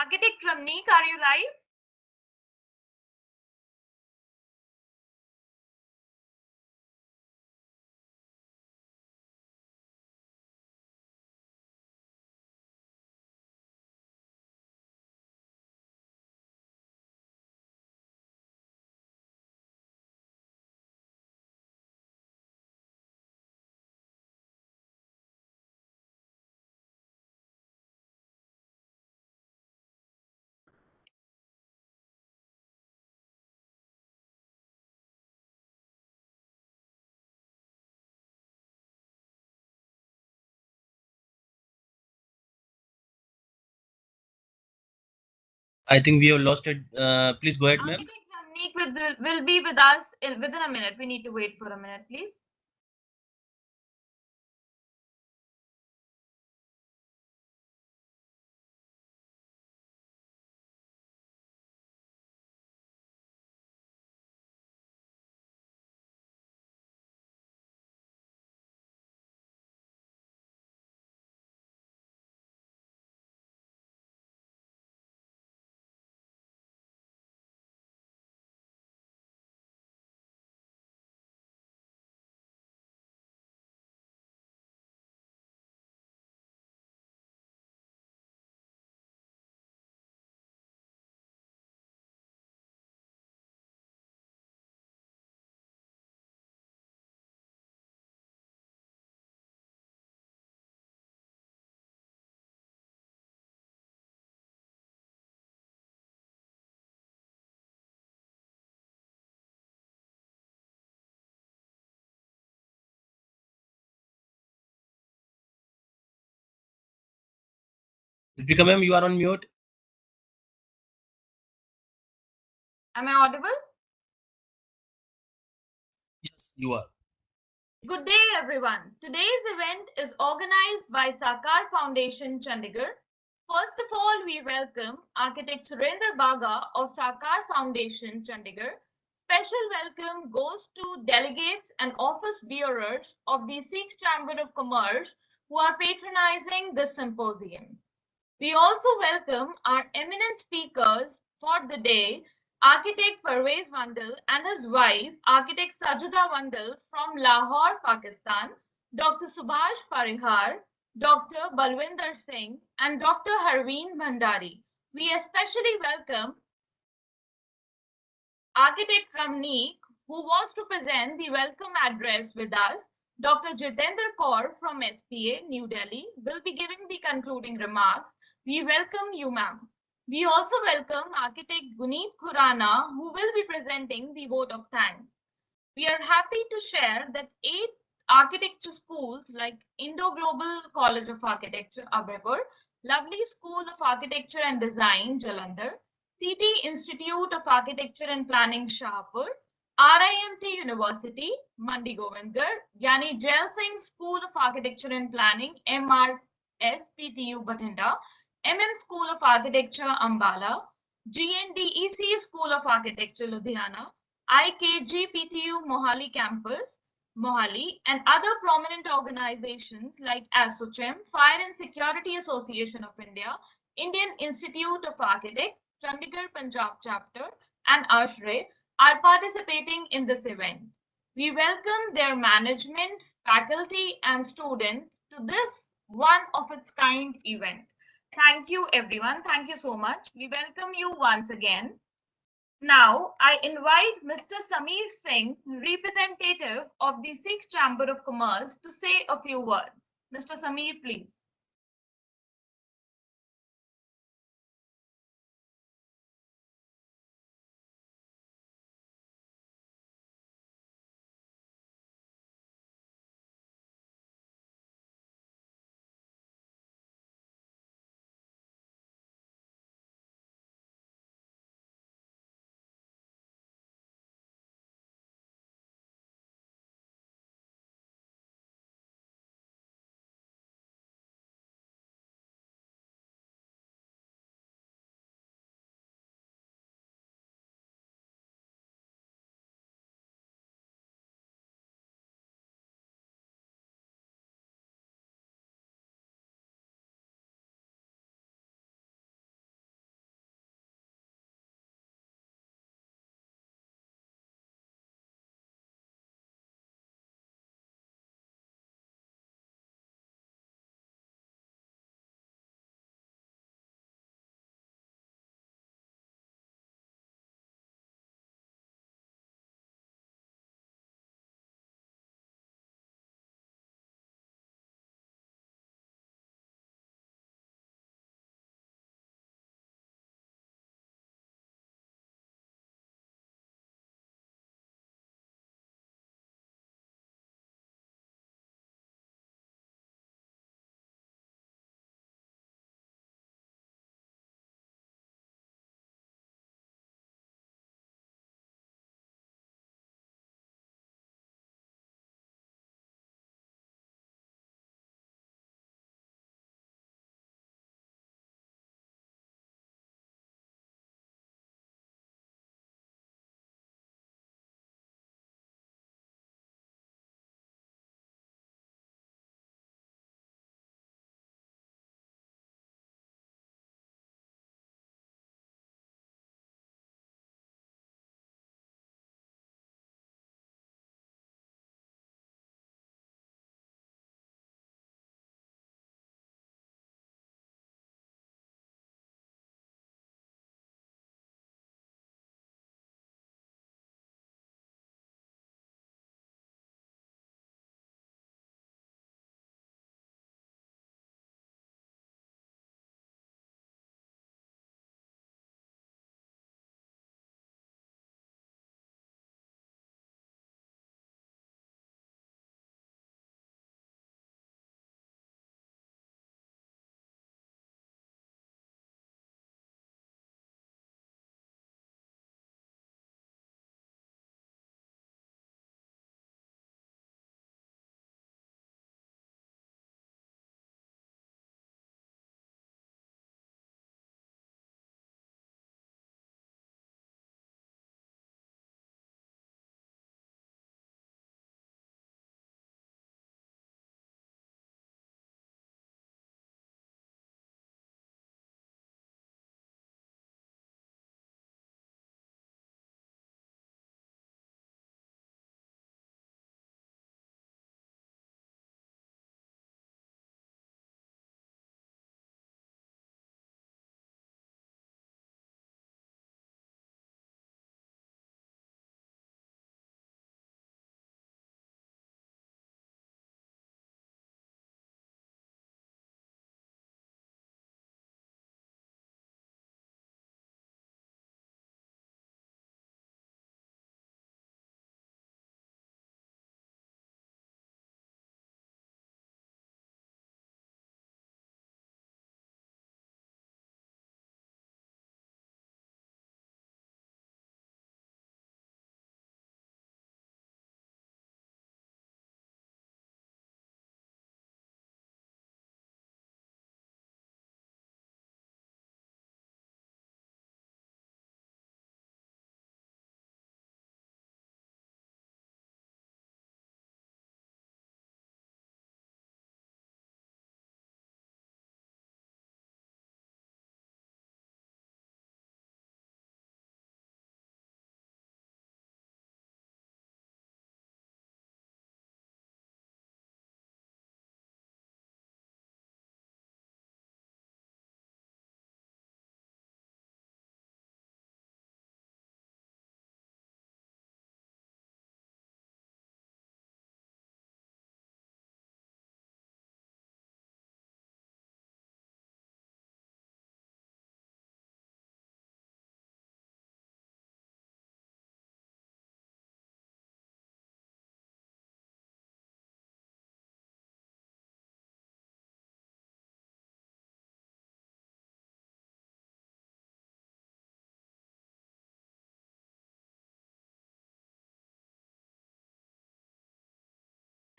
Architect Ramneek, are you live? I think we have lost it. Please go ahead, ma'am. Architect Ramneek will be with us within a minute. We need to wait for a minute, please. Deepika, ma'am, you are on mute. Am I audible? Yes, you are. Good day, everyone. Today's event is organized by Sakar Foundation, Chandigarh. First of all, we welcome Architect Surendra Baga of Sakar Foundation, Chandigarh. Special welcome goes to delegates and office bearers of the Sikh Chamber of Commerce who are patronizing this symposium. We also welcome our eminent speakers for the day, Architect Parvez Vandal and his wife, Architect Sajida Vandal from Lahore, Pakistan, Dr. Subhash Parihan, Dr. Balwinder Singh, and Dr. Harveen Bhandari. We especially welcome Architect Ramneek, who was to present the welcome address with us. Dr. Jitendra Kaur from SPA, New Delhi, will be giving the concluding remarks. We welcome you, ma'am. We also welcome Architect Guneet Khurana, who will be presenting the vote of thanks. We are happy to share that 8 architecture schools like Indo-Global College of Architecture, Abebur, Lovely School of Architecture and Design, Jalandhar, CT Institute of Architecture and Planning, Shahpur, RIMT University, Mandi Govindgarh, Yani Jail Singh School of Architecture and Planning, MRSPTU Bathinda, School of Architecture, Ambala, GNDEC School of Architecture, Ludhiana, IKGPTU Mohali Campus, Mohali, and other prominent organizations like Assocham, Fire and Security Association of India, Indian Institute of Architects, Chandigarh Punjab Chapter, and ASHRAE are participating in this event. We welcome their management, faculty, and students to this one of its kind event. Thank you, everyone. Thank you so much. We welcome you once again. Now, I invite Mr. Sameer Singh, representative of the Sikh Chamber of Commerce, to say a few words. Mr. Sameer, please.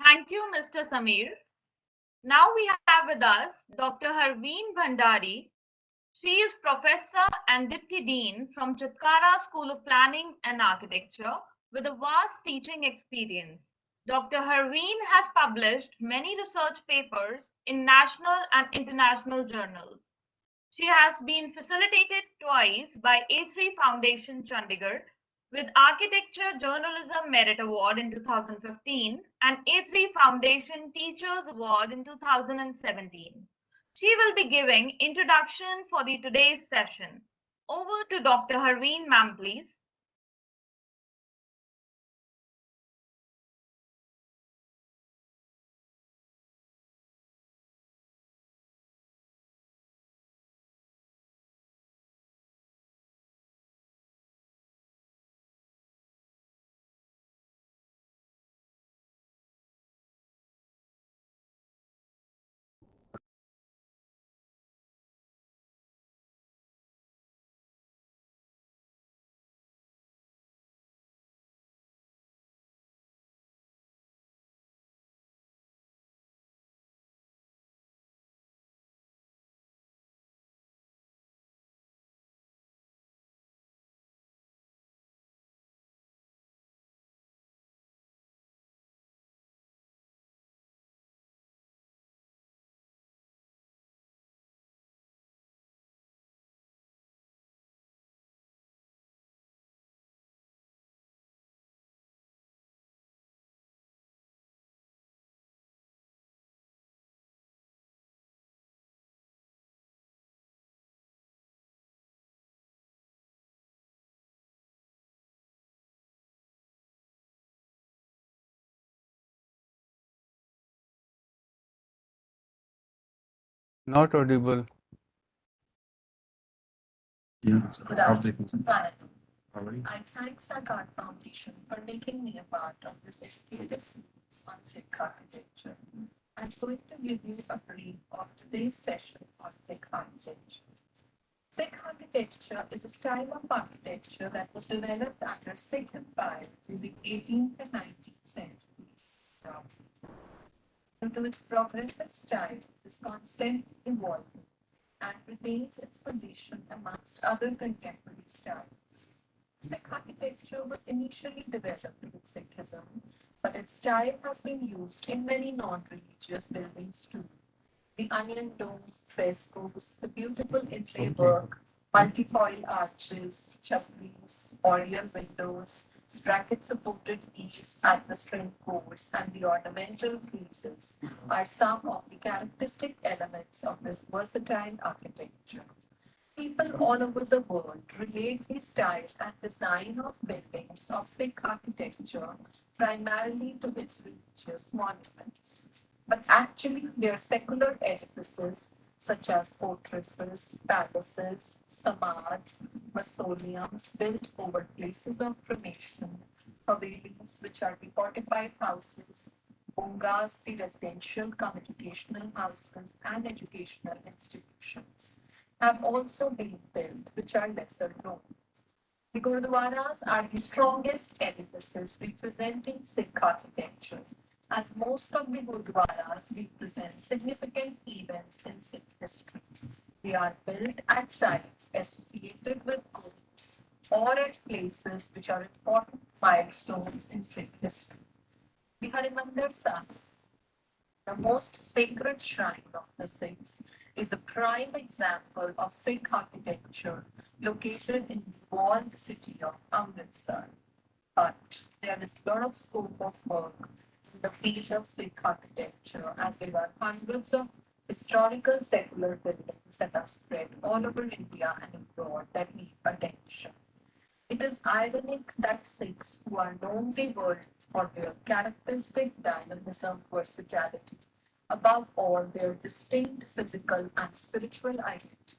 Thank you, Mr. Samir. Now we have with us Dr. Harveen Bhandari. She is Professor and Deputy Dean from Chitkara School of Planning and Architecture with a vast teaching experience. Dr. Harveen has published many research papers in national and international journals. She has been facilitated twice by A3 Foundation Chandigarh with Architecture Journalism Merit Award in 2015 and A3 Foundation Teachers Award in 2017. She will be giving introduction for the today's session. Over to Dr. Harveen, ma'am, please. Not audible. Good afternoon, Bhairav. I thank Sikh Art Foundation for making me a part of this educative series on Sikh architecture. I'm going to give you a brief of today's session on Sikh architecture. Sikh architecture is a style of architecture that was developed under Sikh Empire during 18th and 19th century. Due to its progressive style, it is constantly evolving and retains its position amongst other contemporary styles. Sikh architecture was initially developed with Sikhism, but its style has been used in many non-religious buildings too. The onion dome, frescoes, the beautiful inlay work, multifoil arches, chapris, oriel windows, bracket-supported eaves at the string cores, and the ornamental friezes are some of the characteristic elements of this versatile architecture. People all over the world relate the style and design of buildings of Sikh architecture primarily to its religious monuments. But actually, they are secular edifices such as fortresses, palaces, samads, mausoleums built over places of cremation, havelis, which are the fortified houses, bungas, the residential cum educational houses, and educational institutions have also been built, which are lesser known. The Gurudwaras are the strongest edifices representing Sikh architecture, as most of the Gurudwaras represent significant events in Sikh history. They are built at sites associated with gurus or at places which are important milestones in Sikh history. The Harimandir Sahib, the most sacred shrine of the Sikhs, is a prime example of Sikh architecture located in the walled city of Amritsar. But there is a lot of scope of work in the field of Sikh architecture as there are hundreds of historical secular buildings that are spread all over India and abroad that need attention. It is ironic that Sikhs, who are known the world for their characteristic dynamism, versatility, above all their distinct physical and spiritual identity,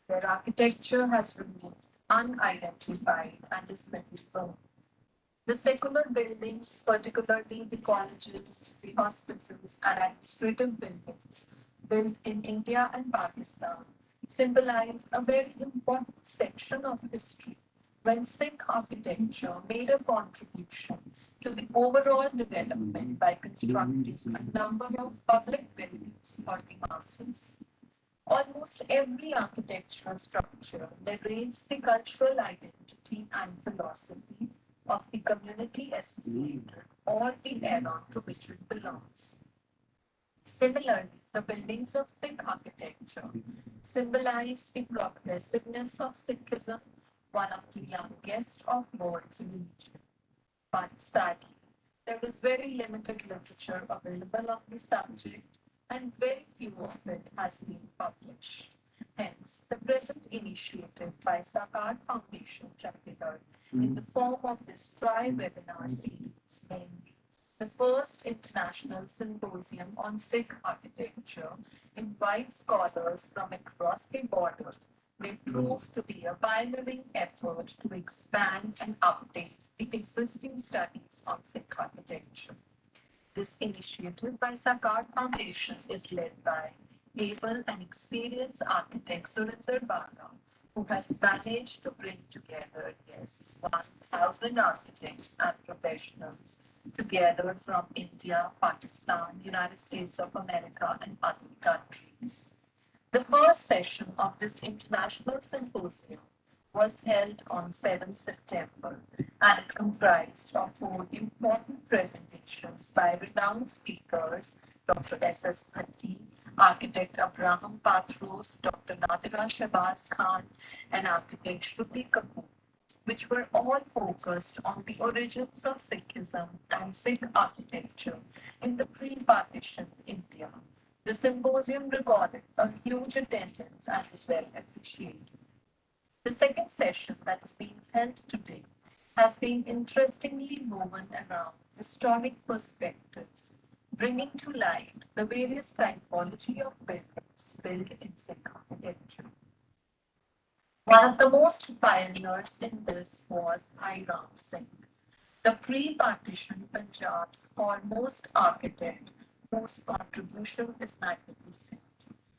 their architecture has remained unidentified and is little known. The secular buildings, particularly the colleges, the hospitals, and administrative buildings built in India and Pakistan, symbolize a very important section of history when Sikh architecture made a contribution to the overall development by constructing a number of public buildings for the masses. Almost every architectural structure narrates the cultural identity and philosophy of the community associated or the era to which it belongs. Similarly, the buildings of Sikh architecture symbolize the progressiveness of Sikhism, one of the youngest of world's religions. But sadly, there is very limited literature available on the subject and very few of it has been published. Hence, the present initiative by Sakar Foundation Chandigarh in the form of this tri-webinar series, namely the first International Symposium on Sikh Architecture, invites scholars from across the border, may prove to be a pioneering effort to expand and update the existing studies on Sikh architecture. This initiative by Sakar Foundation is led by able and experienced architect Surinder Bala, who has managed to bring together, yes, 1,000 architects and professionals together from India, Pakistan, United States of America, and other countries. The first session of this international symposium was held on 7 September and it comprised of 4 important presentations by renowned speakers Dr. S.S. Bhatti, architect Abraham Patros, Dr. Nadira Shabazz Khan, and architect Shruti Kapoor, which were all focused on the origins of Sikhism and Sikh architecture in the pre-partition India. The symposium recorded a huge attendance and was well appreciated. The second session that is being held today has been interestingly woven around historic perspectives, bringing to light the various typology of buildings built in Sikh architecture. One of the most pioneers in this was Bhairav Singh, the pre-partition Punjab's foremost architect whose contribution is magnificent.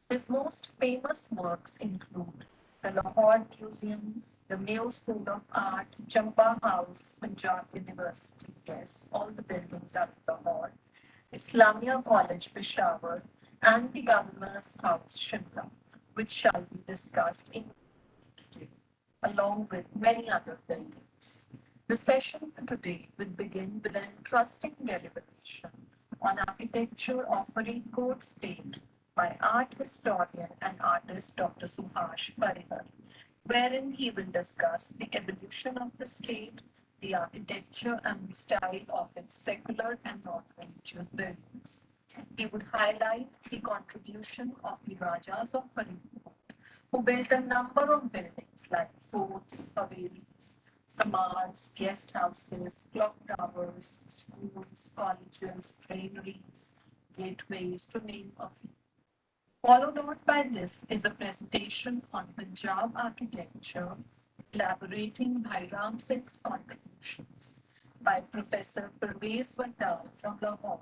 His most famous works include the Lahore Museum, the Mayo School of Art, Champa House, Punjab University, yes, all the buildings are in Lahore, Islamia College, Peshawar, and the Governor's House, Shimla, which shall be discussed in detail, along with many other buildings. The session for today will begin with an interesting deliberation on architecture of Faridkot state by art historian and artist Dr. Subhash Parihan, wherein he will discuss the evolution of the state, the architecture and the style of its secular and non-religious buildings. He would highlight the contribution of the Rajas of Faridkot, who built a number of buildings like forts, havelis, samans, guest houses, clock towers, schools, colleges, granaries, gateways, to name a few. Followed on by this is a presentation on Punjab architecture, elaborating Bhairam Singh's contributions by Professor Parvez Vandal from Lahore,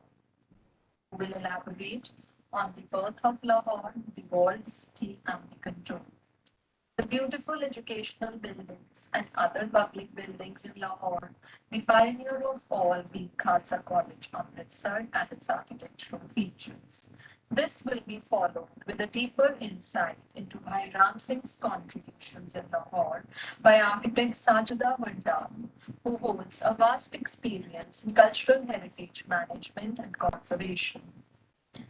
who will elaborate on the birth of Lahore, the walled city, and the control. The beautiful educational buildings and other public buildings in Lahore, the pioneer of all being Khalsa College, Amritsar, and its architectural features. This will be followed with a deeper insight into Bhairam Singh's contributions in Lahore by architect Sajida Vandal, who holds a vast experience in cultural heritage management and conservation.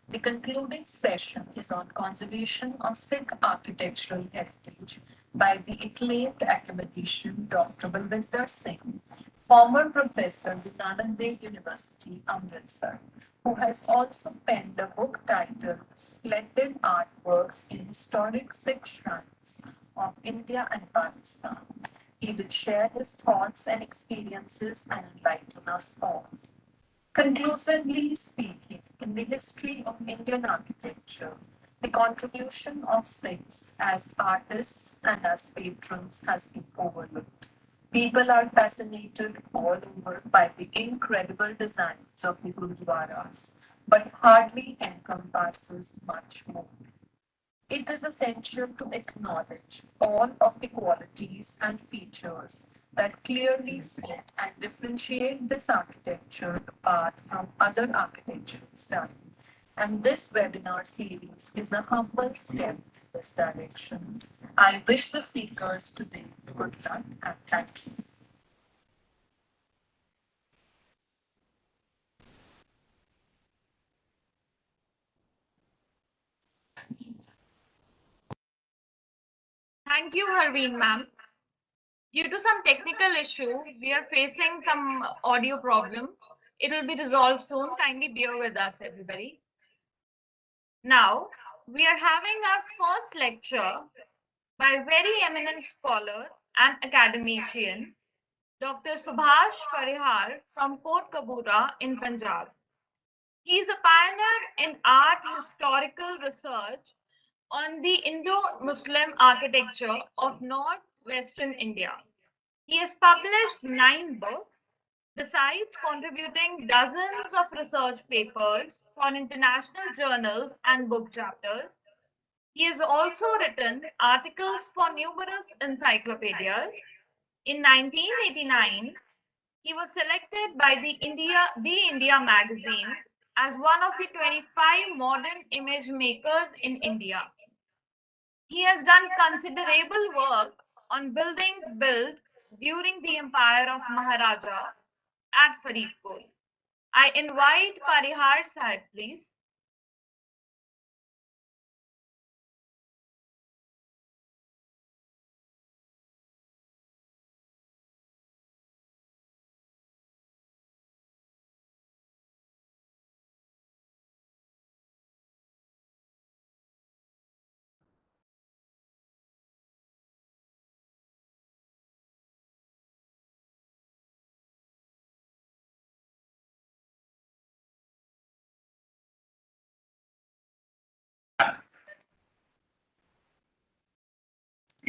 The concluding session is on conservation of Sikh architectural heritage by the acclaimed academician Dr. Gubindra Singh, former professor at Nanak Dev University, Amritsar, who has also penned a book titled Splendid Artworks in Historic Sikh Shrines of India and Pakistan. He will share his thoughts and experiences and enlighten us all. Conclusively speaking, in the history of Indian architecture, the contribution of Sikhs as artists and as patrons has been overlooked. People are fascinated all over by the incredible designs of the Gurudwaras, but hardly encompasses much more. It is essential to acknowledge all of the qualities and features that clearly set and differentiate this architecture path from other architectural styles. And this webinar series is a humble step in this direction. I wish the speakers today good luck and thank you. Thank you, Harveen ma'am. Due to some technical issue, we are facing some audio problem. It will be resolved soon. Kindly bear with us, everybody. Now, we are having our first lecture by very eminent scholar and academician, Dr. Subhash Parihan from Port Kabura in Punjab. He is a pioneer in art historical research on the Indo-Muslim architecture of northwestern India. He has published 9 books, besides contributing dozens of research papers for international journals and book chapters. He has also written articles for numerous encyclopedias. In 1989, he was selected by the India magazine as one of the 25 modern image makers in India. He has done considerable work on buildings built during the empire of Maharaja at Faridkot. I invite Parihar Sahib, please.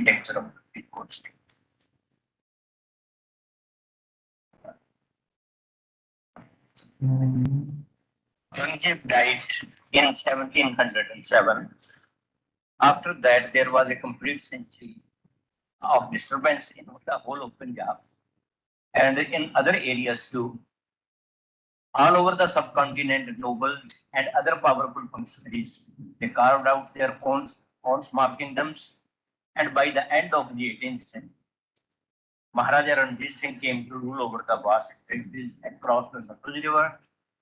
Architecture of Faridkot state. Aurangzeb died in 1707. After that, there was a complete century of disturbance in the whole of Punjab and in other areas too. All over the subcontinent, nobles and other powerful functionaries, they carved out their own small kingdoms. And by the end of the 18th century, Maharaja Ranjit Singh came to rule over the vast territories across the Satluj River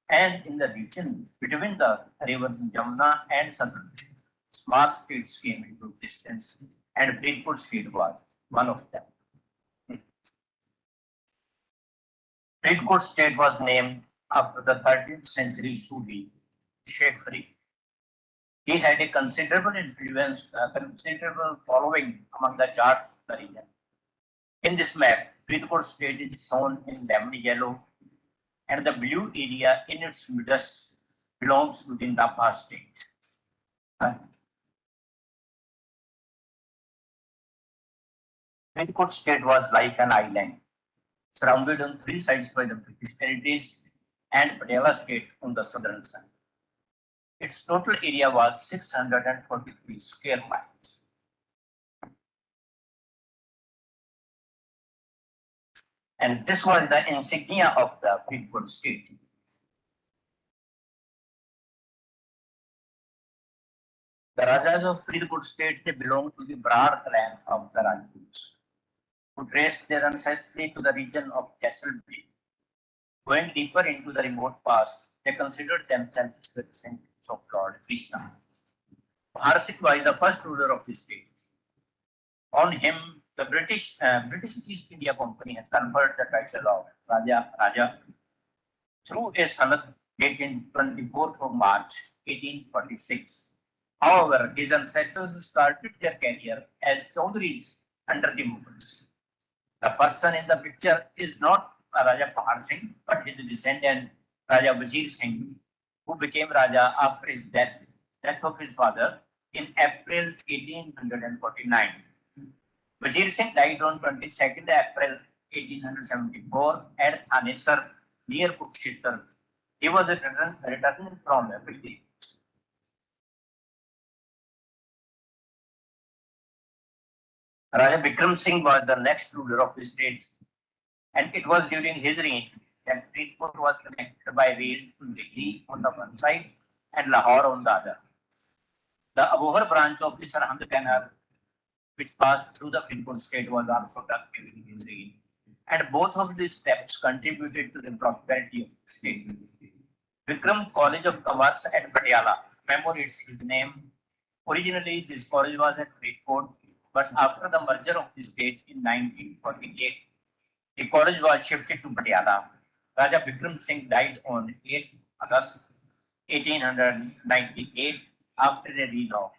and in the region between the rivers Jamuna and Satluj. Small states came into existence, and Faridkot state was one of them. Faridkot state was named after the 13th century Sufi Sheikh Farid. He had a considerable influence, considerable following among the Jats of the region. In this map, Faridkot state is shown in lemon yellow, and the blue area in its midst belongs to the Napa state. Faridkot state was like an island, surrounded on 3 sides by the British territories and Patiala state on the southern side. Its total area was 643 square miles. And this was the insignia of the Faridkot state. The Rajas of Faridkot state, they belonged to the Brar clan of the Rajputs, who traced their ancestry to the region of Jaisalmer. Going deeper into the remote past, they considered themselves representatives of Lord Krishna. Bhairav was the first ruler of the state. On him, the British East India Company had conferred the title of Raja through a sanad dated 24th of March 1846. However, his ancestors started their career as Chaudhurys under the Mughals. The person in the picture is not Raja Pahar Singh, but his descendant Raja Wazir Singh, who became Raja after his death of his father in April 1849. Wazir Singh died on 22nd April 1874 at Thanesar near Kurukshetra. He was returning from a pilgrimage. Raja Bikram Singh was the next ruler of the state And it was during his reign that Faridkot was connected by rail to Delhi on the one side and Lahore on the other. The Abohar branch of the Sarhand Canal, which passed through the Faridkot state, was also done during his reign. And both of these steps contributed to the prosperity of the state. Vikram College of Commerce at Patiala commemorates his name. Originally, this college was at Faridkot, but after the merger of the state in 1948, the college was shifted to Patiala. Raja Vikram Singh died on 8 August 1898 after a reign of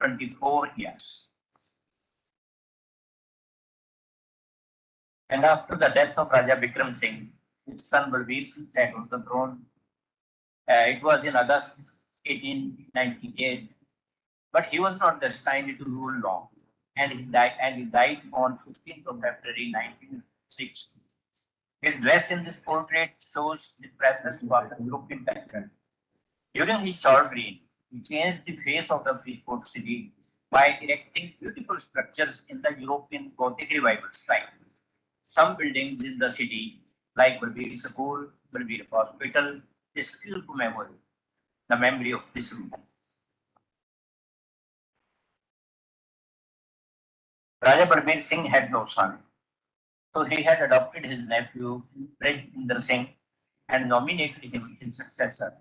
24 years. And after the death of Raja Vikram Singh, his son Balbir Singh sat on the throne. It was in August 1898, but he was not destined to rule long, and he died on 15th of February 1906. His dress in this portrait shows his preference for the European culture. During his short reign, he changed the face of the Faridkot city by erecting beautiful structures in the European Gothic revival style. Some buildings in the city, like Balbir School, Balbir Hospital, is still commemorate the memory of this room. Raja Balbir Singh had no son, so he had adopted his nephew, Brij Inder Singh, and nominated him his successor.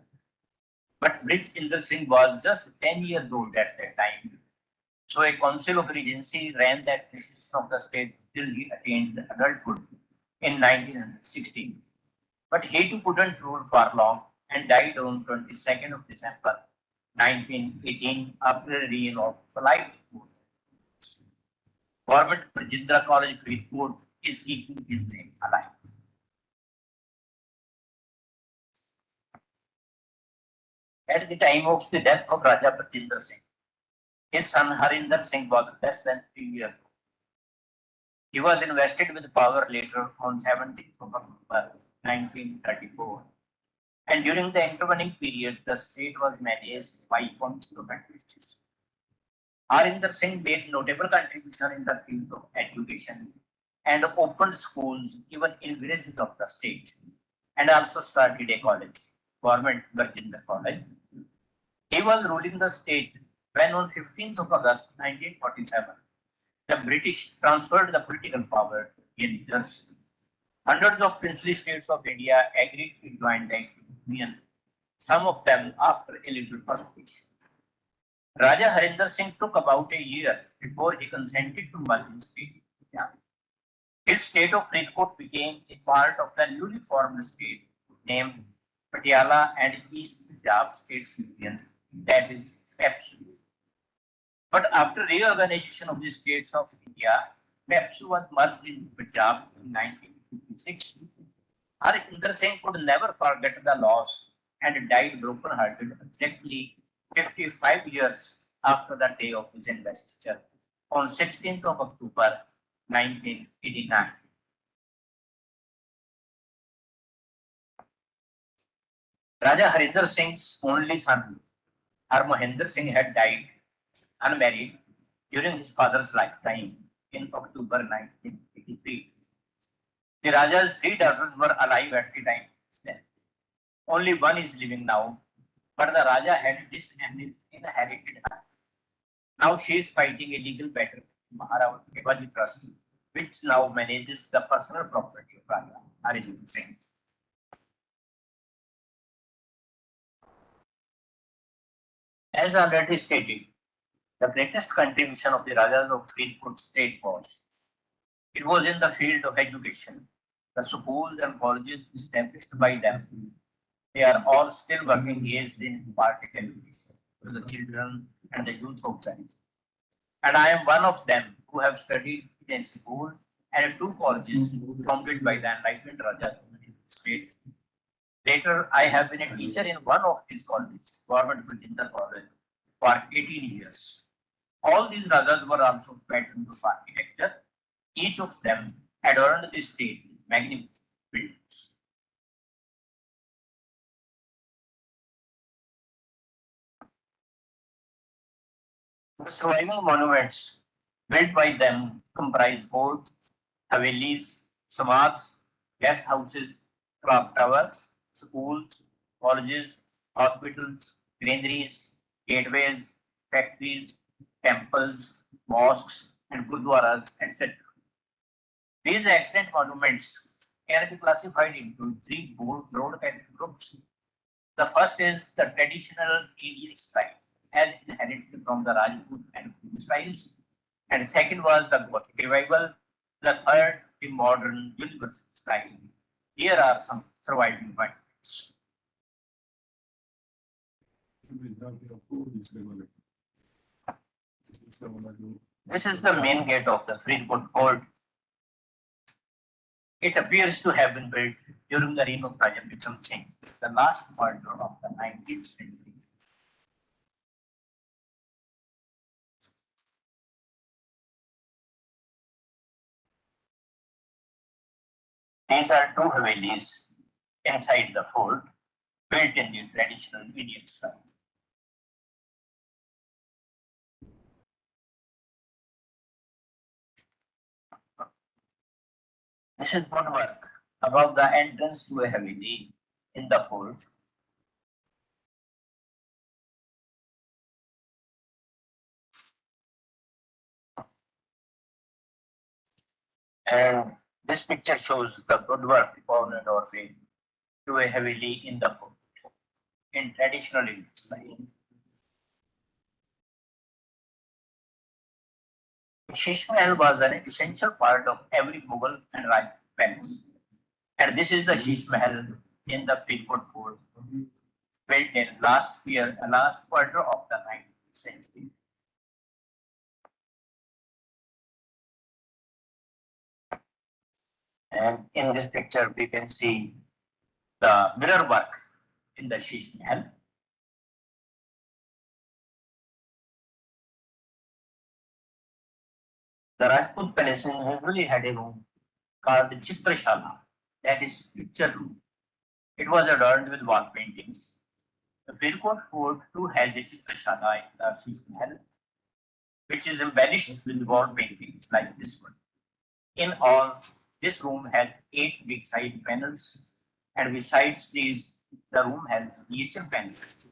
But Brij Inder Singh was just 10 years old at that time, so a council of regency ran the administration of the state till he attained adulthood in 1916. But he too couldn't rule for long and died on 22nd of December 1918 after a reign of life. Government Gurudwara College Faridkot is keeping his name alive. At the time of the death of Raja Bhajinder Singh, his son Harinder Singh was less than 3 years old. He was invested with power later on 17th of October 1934. And during the intervening period, the state was managed by council of administration. Harinder Singh made notable contribution in the field of education and opened schools even in villages of the state, and also started a college, Government Virginia College. He was ruling the state when on 15th of August 1947, the British transferred the political power in Jersey. Hundreds of princely states of India agreed to join the Union, some of them after a little persuasion. Raja Harinder Singh took about a year before he consented to merge his state. His state of Faridkot became a part of the newly formed state named Patiala and East Punjab States Union, that is PEPSU. But after reorganization of the states of India, PEPSU was merged into Punjab in 1956. Harinder Singh could never forget the loss and died broken-hearted exactly 55 years after the day of his investiture on 16th of October 1989. Raja Harinder Singh's only son, Harmohinder Singh, had died unmarried during his father's lifetime in October 1983. The Raja's 3 daughters were alive at the time of his death. Only one is living now, but the Raja had disinherited her. Now she is fighting a legal battle in Maharaja Trust, which now manages the personal property of Raja Harinder Singh. As already stated, the greatest contribution of the Rajas of Faridkot state was in the field of education. The schools and colleges established by them, they are all still working engaged in imparting education to the children and the youth of Chandigarh. And I am one of them who have studied in a school and 2 colleges founded by the enlightened Rajas of the state. Later, I have been a teacher in one of these colleges, Government Gubindra Fort, for 18 years. All these Rajas were also patrons of architecture. Each of them adorned the state with magnificent buildings. The surviving monuments built by them comprise forts, havelis, samadhs, guest houses, clock towers, schools, colleges, hospitals, granaries, gateways, factories, temples, mosques, and gurudwaras, etc. These ancient monuments can be classified into three broad groups. The first is the traditional Indian style, as inherited from the Rajput and Mughal styles. And the second was the Gothic revival. The third, the modern universal style. Here are some surviving points. This is the main gate of the Freeport Fort. It appears to have been built during the reign of Raja Bikram Singh, the last quarter of the 19th century. These are two havelis inside the fort, built in the traditional Indian style. This is woodwork above the entrance to a haveli in the fort. And this picture shows the woodwork on a doorway to a haveli in the fort in traditional Indian style. Shish Mahal was an essential part of every Mughal and Rajput palace. And this is the Shish Mahal in the Freeport Fort, built in last quarter of the 19th century. And in this picture, we can see the mirror work in the Shish Mahal. The Rajput palaces usually had a room called the Chitrashala, that is picture room. It was adorned with wall paintings. The Freeport Fort too has a Chitrashala in the Shish Mahal, which is embellished with wall paintings like this one. In all, this room has 8 big side panels, and besides these, the room has miniature panels.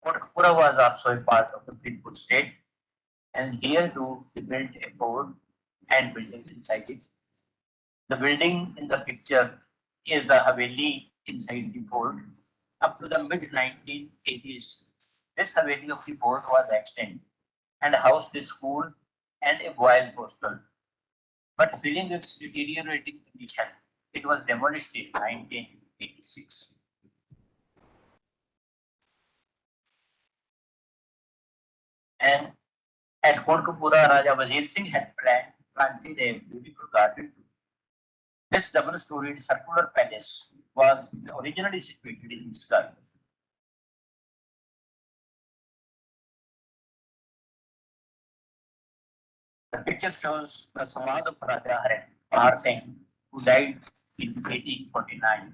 Kotkapura was also a part of the Freeport state, and here too we built a fort and buildings inside it. The building in the picture is the Haveli inside the fort. Up to the mid 1980s, this Haveli of the fort was extended and housed a school and a boys' hostel. But feeling its deteriorating condition, it was demolished in 1986. And at Kotkapura, Raja Wazir Singh had planted a beautiful garden. This double-storied circular palace was originally situated in this garden. The picture shows the Samadh of Raja Har Singh, who died in 1849.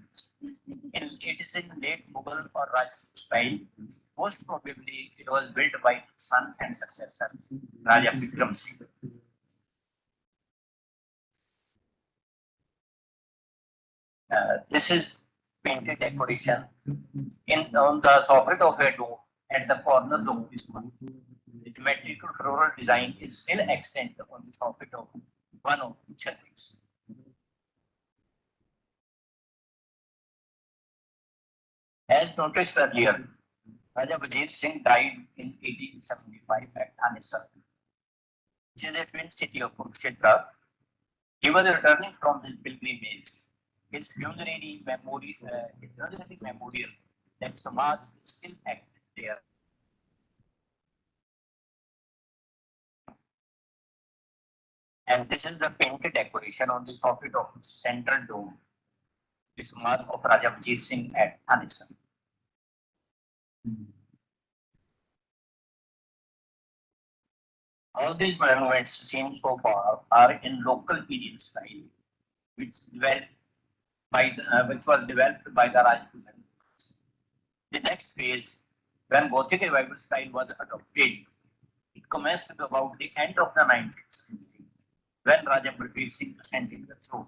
It is in late Mughal or Rajput style. Most probably, it was built by his son and successor, Raja Bikram Singh. This is painted decoration on the soffit of a dome at the corners of this one. The geometrical floral design is still extant on the soffit of one of the churches. As noticed earlier, Raja Vijay Singh died in 1875 at Amritsar, which is a twin city of Kurukshetra. He was returning from his pilgrimage. His funerary memorial that Samaj is still active there. And this is the painted decoration on the soffit of the central dome, the Samaj of Raja Vijay Singh at Amritsar. All these monuments seen so far are in local Indian style, which was developed by the Rajput. The next phase, when Gothic revival style was adopted, it commenced about the end of the 19th century. when Raja Bhairav Singh ascended the throne.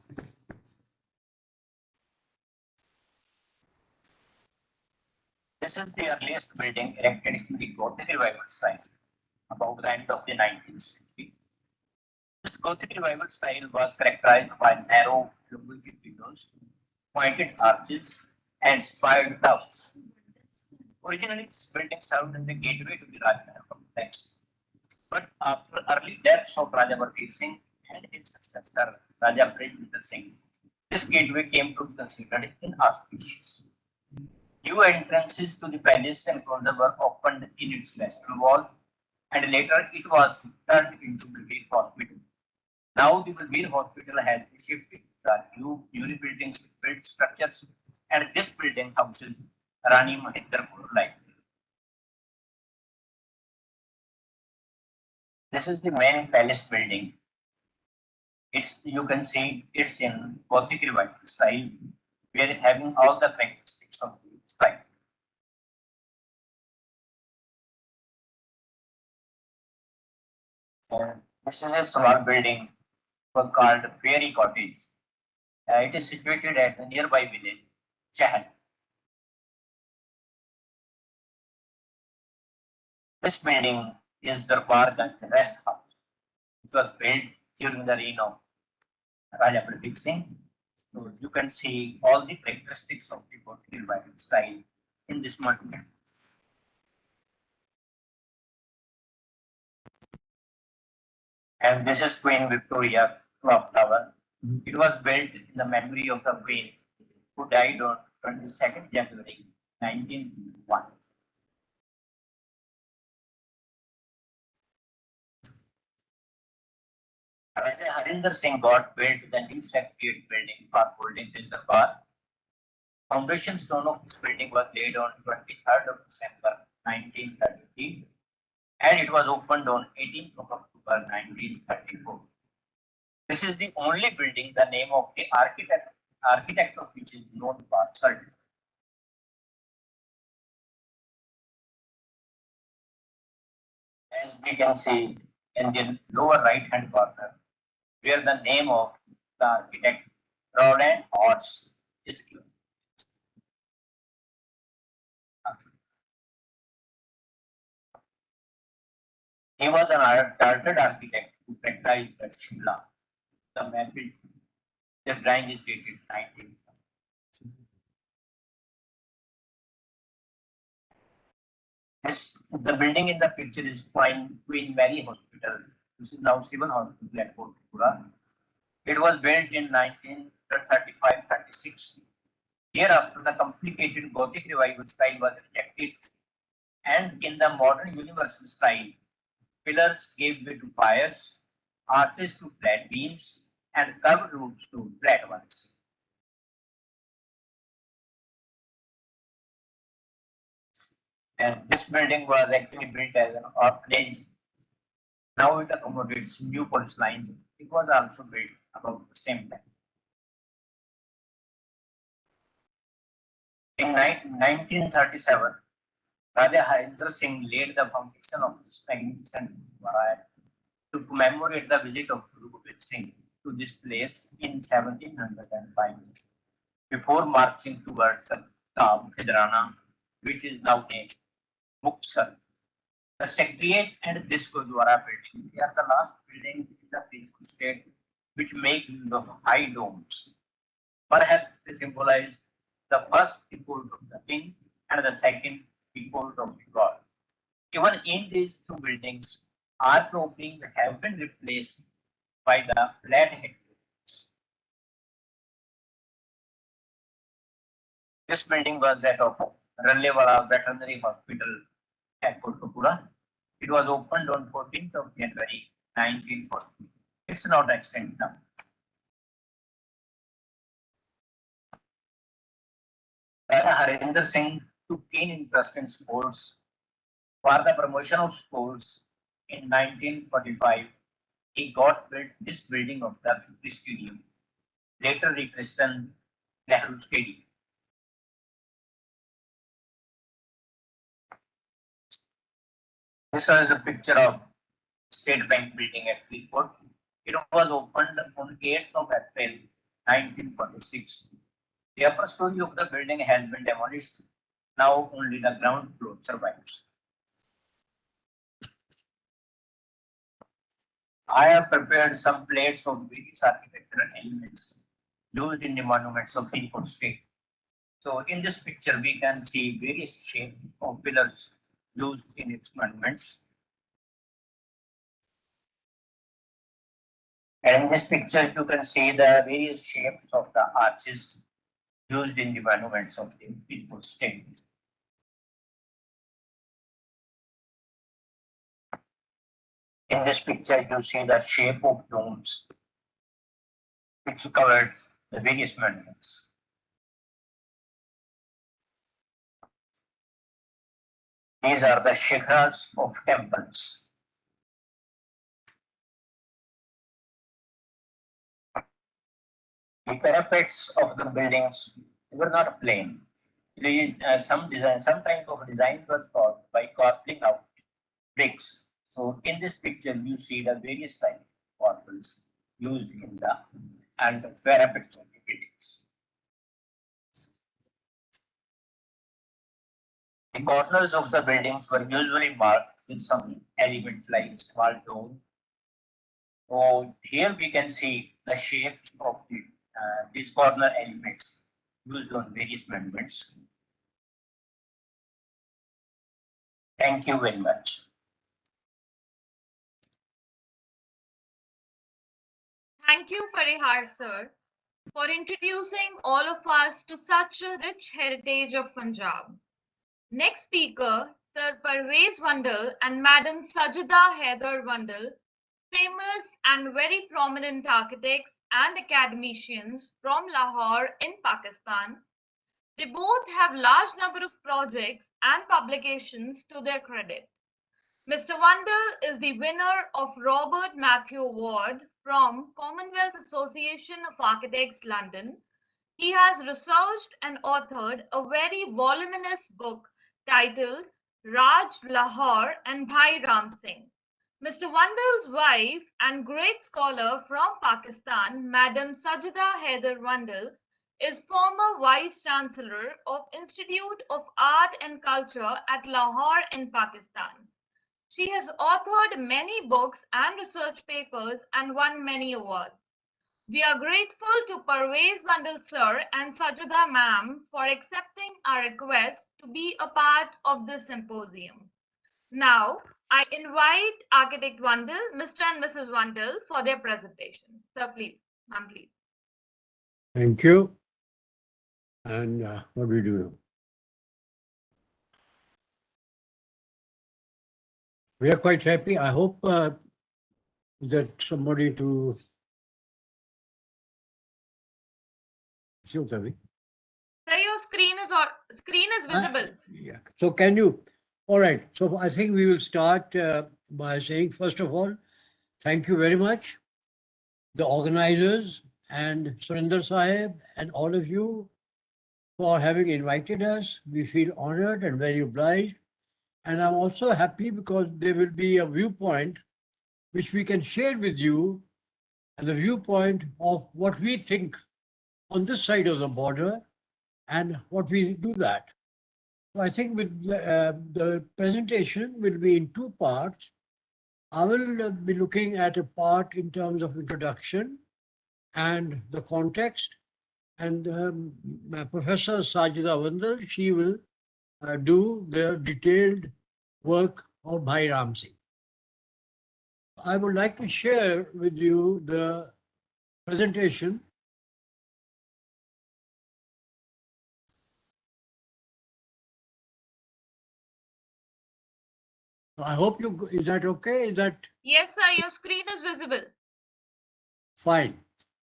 This is the earliest building erected in the Gothic revival style, about the end of the 19th century. This Gothic revival style was characterized by narrow, elongated windows, pointed arches, and spired towers. Originally, this building served as a gateway to the Rajmahal complex, but after early deaths of Raja Bhairav Singh and his successor, Raja Bhairav Singh, this gateway came to be considered inauspicious. New entrances to the palace and closer were opened in its western wall, and later it was turned into Brigade Hospital. Now the Brigade Hospital has shifted the newly built structures, and this building houses Rani Mahendrapur Library. This is the main palace building. You can see it's in Gothic revival style, where having all the characteristics of the style. This is a small building was called Fairy Cottage. It is situated at the nearby village, Chahal. This building is Darbar Ganj Rest House. It was built during the reign of Raja Pradeep Singh. So you can see all the characteristics of the Gothic revival style in this monument. And this is Queen Victoria Clock Tower. It was built in the memory of the Queen who died on 22nd January 1901. Raja Harinder Singh got built the new Secretariat building for holding this Darbar. Foundation stone of this building was laid on 23rd of December 1933 and it was opened on 18th of October 1934. This is the only building the name of the architect of which is known for certain. As we can see in the lower right hand corner, where the name of the architect Roland Horst is given. He was an chartered architect who practiced at Shimla. The map is, the drawing is dated 19. The building in the picture is Queen Mary Hospital. This is now Civil Hospital at Portpura. It was built in 1935-36. Hereafter, the complicated Gothic revival style was rejected, and in the modern universal style, pillars gave way to piers, arches to flat beams, and curved roofs to flat ones. And this building was actually built as an orphanage. Now it accommodates new police lines. It was also built about the same time. In 1937, Raja Harinder Singh laid the foundation of this magnificent Gurudwara to commemorate the visit of Gurudwaras Singh to this place in 1705 before marching towards the Khidrana, which is now named Muksar. The Secretariat and this Gurudwara building, they are the last buildings in the peaceful state which make use of high domes. Perhaps they symbolize the first people of the king and the second people of the god. Even in these two buildings, arch openings have been replaced by the flat head. This building was that of Rallewala Veterinary Hospital at Kotapura. It was opened on 14th of January 1940. It's not extant now. Raja Harinder Singh took keen interest in sports. For the promotion of sports in 1945, he got built this building of the British Stadium, later rechristened Nehru Stadium. This is a picture of State Bank building at Freeport. It was opened on 8th of April 1946. The upper story of the building has been demolished. Now only the ground floor survives. I have prepared some plates of various architectural elements used in the monuments of Faridkot state. So in this picture, we can see various shapes of pillars used in its monuments. And in this picture, you can see the various shapes of the arches used in the monuments of the Faridkot state. In this picture, you see the shape of domes, which covers the various monuments. These are the shikhras of temples. The parapets of the buildings were not plain. Some type of design was taught by carving out bricks. So in this picture, you see the various types of marbles used in the parapets of the buildings. The corners of the buildings were usually marked with some element like small dome. So here we can see the shape of these corner elements used on various monuments. Thank you very much. Thank you, Parihar sir, for introducing all of us to such a rich heritage of Punjab. Next speaker, Sir Parvez Vandal and Madam Sajida Haider Vandal, famous and very prominent architects and academicians from Lahore in Pakistan. They both have large number of projects and publications to their credit. Mr. Vandal is the winner of Robert Matthew Award from Commonwealth Association of Architects, London. He has researched and authored a very voluminous book titled Raj, Lahore and Bhai Ram Singh. Mr. Vandal's wife and great scholar from Pakistan, Madam Sajida Haider Vandal, is former Vice Chancellor of Institute of Art and Culture at Lahore in Pakistan. She has authored many books and research papers and won many awards. We are grateful to Parvez Vandal sir and Sajida ma'am for accepting our request to be a part of this symposium. Now, I invite Architect Vandal, Mr. and Mrs. Vandal for their presentation. Sir, please. Ma'am, please. Thank you. And what do we do now? We are quite happy. I hope that somebody to see what Sir, your screen is visible. yeah. So can you? All right. So I think we will start by saying, first of all, thank you very much, the organizers and Surinder Sahib and all of you for having invited us. We feel honored and very obliged. And I'm also happy because there will be a viewpoint which we can share with you, as a viewpoint of what we think on this side of the border and what we do that. So I think with the presentation will be in two parts. I will be looking at a part in terms of introduction and the context, and my Professor Sajida Vandal, she will do the detailed work of Bhai Ram Singh. I would like to share with you the presentation. I hope you, is that okay? Is that? Yes, sir, your screen is visible. Fine.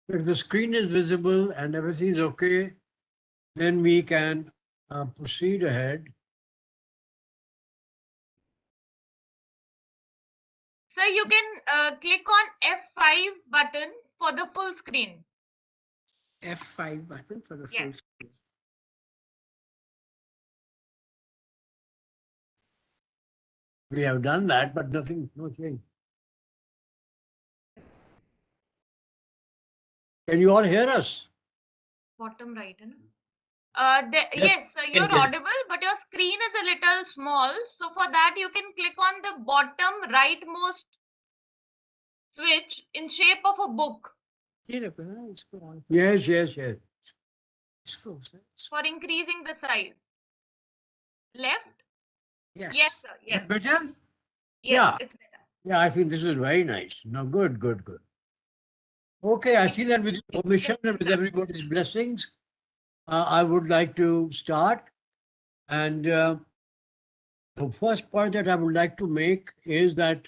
If the screen is visible and everything is okay, then we can proceed ahead. Sir, you can click on F5 button for the full screen. F5 button for the full Yes. screen. We have done that, but nothing, no change. Can you all hear us? Bottom right, है ना? Yes, Yes, can you're hear you. audible, but your screen is a little small. So for that, you can click on the bottom rightmost switch in shape of a book Yes, yes, yes. for increasing the size. Left? Yes. Yes, sir. Yes. Better? Yes, Yeah. it's better. Yeah, I think this is very nice. No, good, good, good. Okay, I see that with your permission and with everybody's blessings, I would like to start. And the first point that I would like to make is that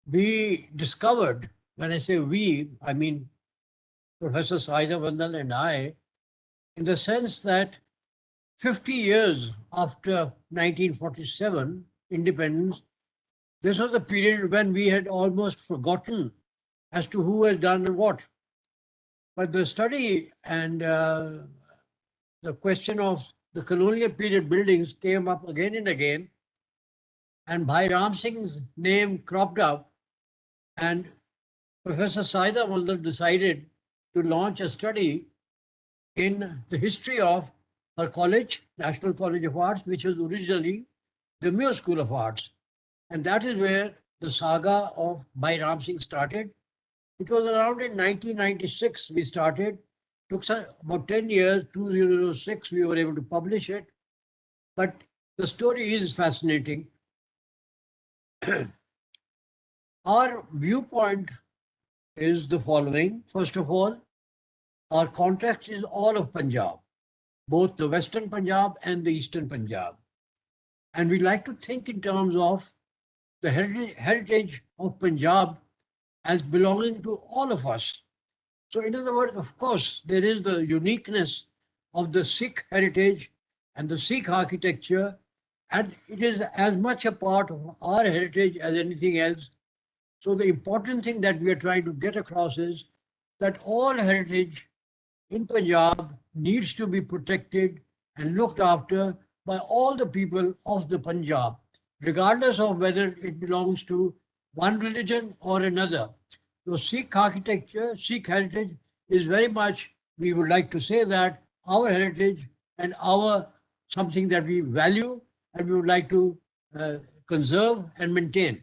we discovered, when I say we, I mean Professor Saida Vandal and I, in the sense that 50 years after 1947 independence, this was a period when we had almost forgotten as to who has done what. But the study and the question of the colonial period buildings came up again and again, and Bhai Singh's name cropped up, and Professor Saida Vandal decided to launch a study in the history of her college, National College of Arts, which was originally the Muir School of Arts. And that is where the saga of Bhai Singh started. It was around in 1996 we started. Took us about 10 years, 2006 we were able to publish it. But the story is fascinating. Our viewpoint is the following. First of all, our context is all of Punjab, both the Western Punjab and the Eastern Punjab. And we like to think in terms of the heritage of Punjab as belonging to all of us. So, in other words, of course, there is the uniqueness of the Sikh heritage and the Sikh architecture, and it is as much a part of our heritage as anything else. So, the important thing that we are trying to get across is that all heritage in Punjab needs to be protected and looked after by all the people of the Punjab, regardless of whether it belongs to one religion or another. So Sikh architecture, Sikh heritage is very much, we would like to say that, our heritage and our something that we value and we would like to conserve and maintain.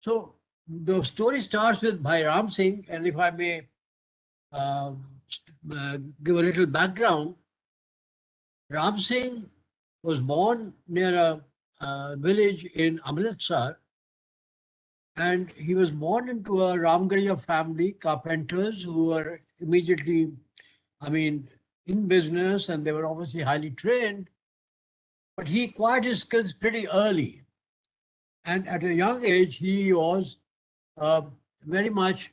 So the story starts with Bhai Singh, and if I may give a little background, Ram Singh was born near a village in Amritsar, and he was born into a Ramgarhia family, carpenters who were immediately, in business, and they were obviously highly trained. But he acquired his skills pretty early. And at a young age, he was very much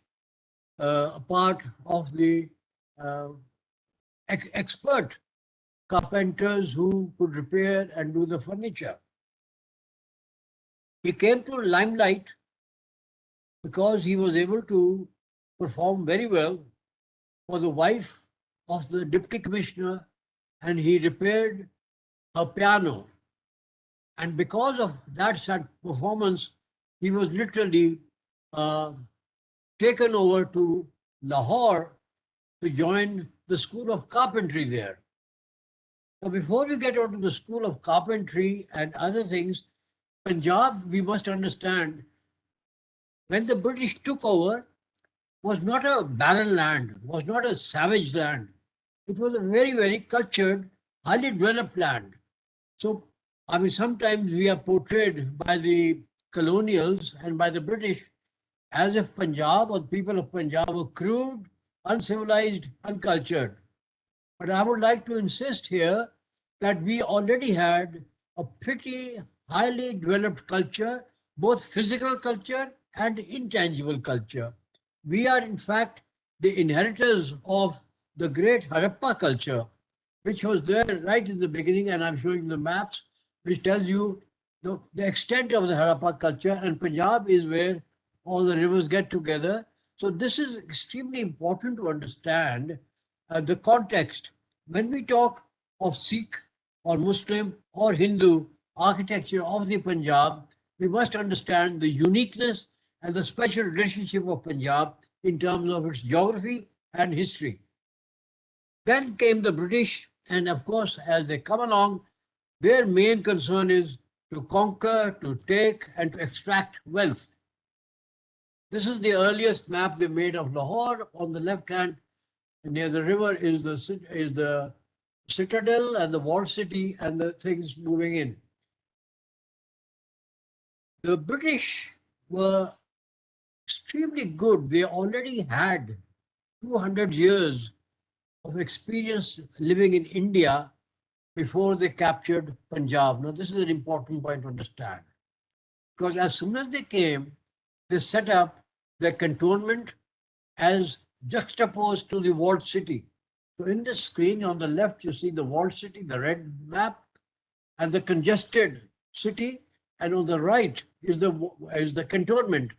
a part of the expert carpenters who could repair and do the furniture. He came to limelight because he was able to perform very well for the wife of the deputy commissioner, and he repaired a piano. And because of that performance, he was literally taken over to Lahore to join the School of Carpentry there. Now, before we get on to the School of Carpentry and other things, Punjab, we must understand, when the British took over, was not a barren land, was not a savage land. It was a very, very cultured, highly developed land. So, sometimes we are portrayed by the colonials and by the British as if Punjab or the people of Punjab were crude, uncivilized, uncultured. But I would like to insist here that we already had a pretty highly developed culture, both physical culture and intangible culture. We are, in fact, the inheritors of the great Harappa culture, which was there right in the beginning, and I'm showing the maps, which tells you the extent of the Harappa culture, and Punjab is where all the rivers get together. So this is extremely important to understand the context. When we talk of Sikh or Muslim or Hindu architecture of the Punjab, we must understand the uniqueness and the special relationship of Punjab in terms of its geography and history. Then came the British, and of course, as they come along, their main concern is to conquer, to take, and to extract wealth. This is the earliest map they made of Lahore. On the left hand, near the river, is the citadel and the walled city and the things moving in. The British were extremely good. They already had 200 years of experience living in India before they captured Punjab. Now, this is an important point to understand, because as soon as they came, they set up their cantonment as juxtaposed to the walled city. So in this screen on the left, you see the walled city, the red map, and the congested city, and on the right is the cantonment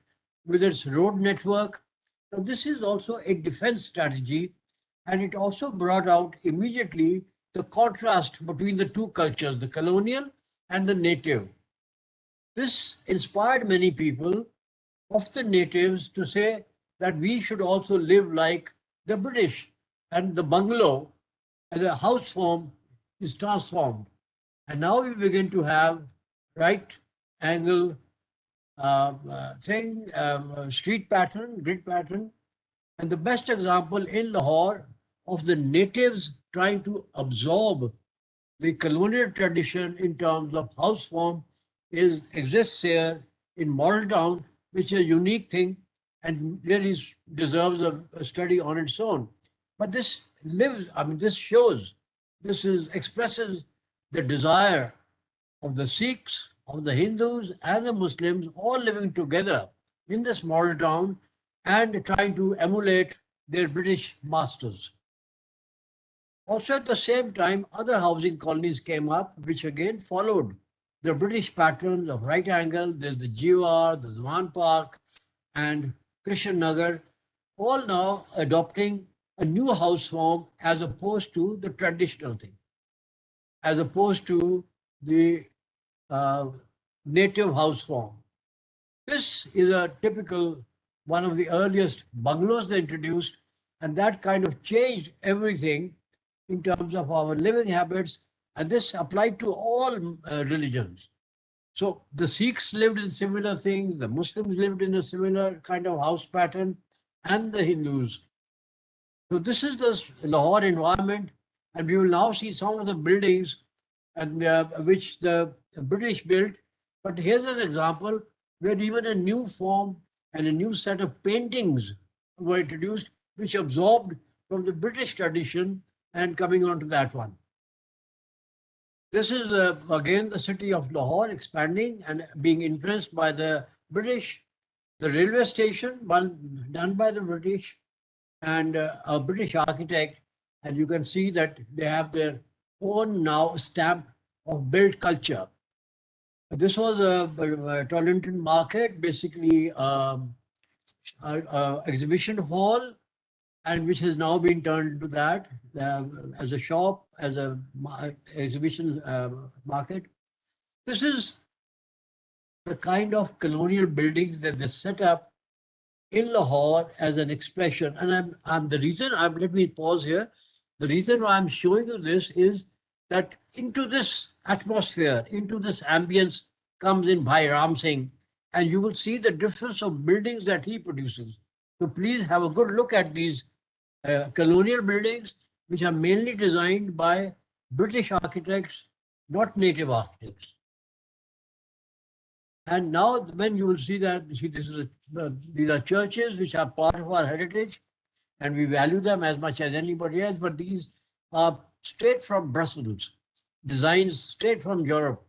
with its road network. So this is also a defense strategy, and it also brought out immediately the contrast between the two cultures, the colonial and the native. This inspired many people of the natives to say that we should also live like the British, and the bungalow as a house form is transformed. And now we begin to have right angle street pattern, grid pattern. And the best example in Lahore of the natives trying to absorb the colonial tradition in terms of house form exists here in Model Town, which is a unique thing and really deserves a study on its own. But this expresses the desire of the Sikhs, of the Hindus and the Muslims all living together in this model town and trying to emulate their British masters. Also at the same time, other housing colonies came up, which again followed the British patterns of right angle. There's the Jiwar, the Zaman Park, and Krishan Nagar, all now adopting a new house form as opposed to the traditional thing, as opposed to the native house form. This is a typical, one of the earliest bungalows they introduced, and that kind of changed everything in terms of our living habits, and this applied to all religions. So the Sikhs lived in similar things, the Muslims lived in a similar kind of house pattern, and the Hindus. So this is the Lahore environment, and we will now see some of the buildings and which the British built. But here's an example where even a new form and a new set of paintings were introduced, which absorbed from the British tradition and coming on to that one. This is again the city of Lahore expanding and being influenced by the British. The railway station, one done by the British and a British architect, and you can see that they have their own now stamp of built culture. This was a Tollington Market, basically exhibition hall, and which has now been turned into that as a shop, as a exhibition market. This is the kind of colonial buildings that they set up in Lahore as an expression. And let me pause here. The reason why I'm showing you this is that into this atmosphere, into this ambience comes in Bhai Ram Singh, and you will see the difference of buildings that he produces. So please have a good look at these colonial buildings, which are mainly designed by British architects, not native architects. And now when you will see that, these are churches which are part of our heritage, and we value them as much as anybody else, but these are straight from Brussels, designs straight from Europe.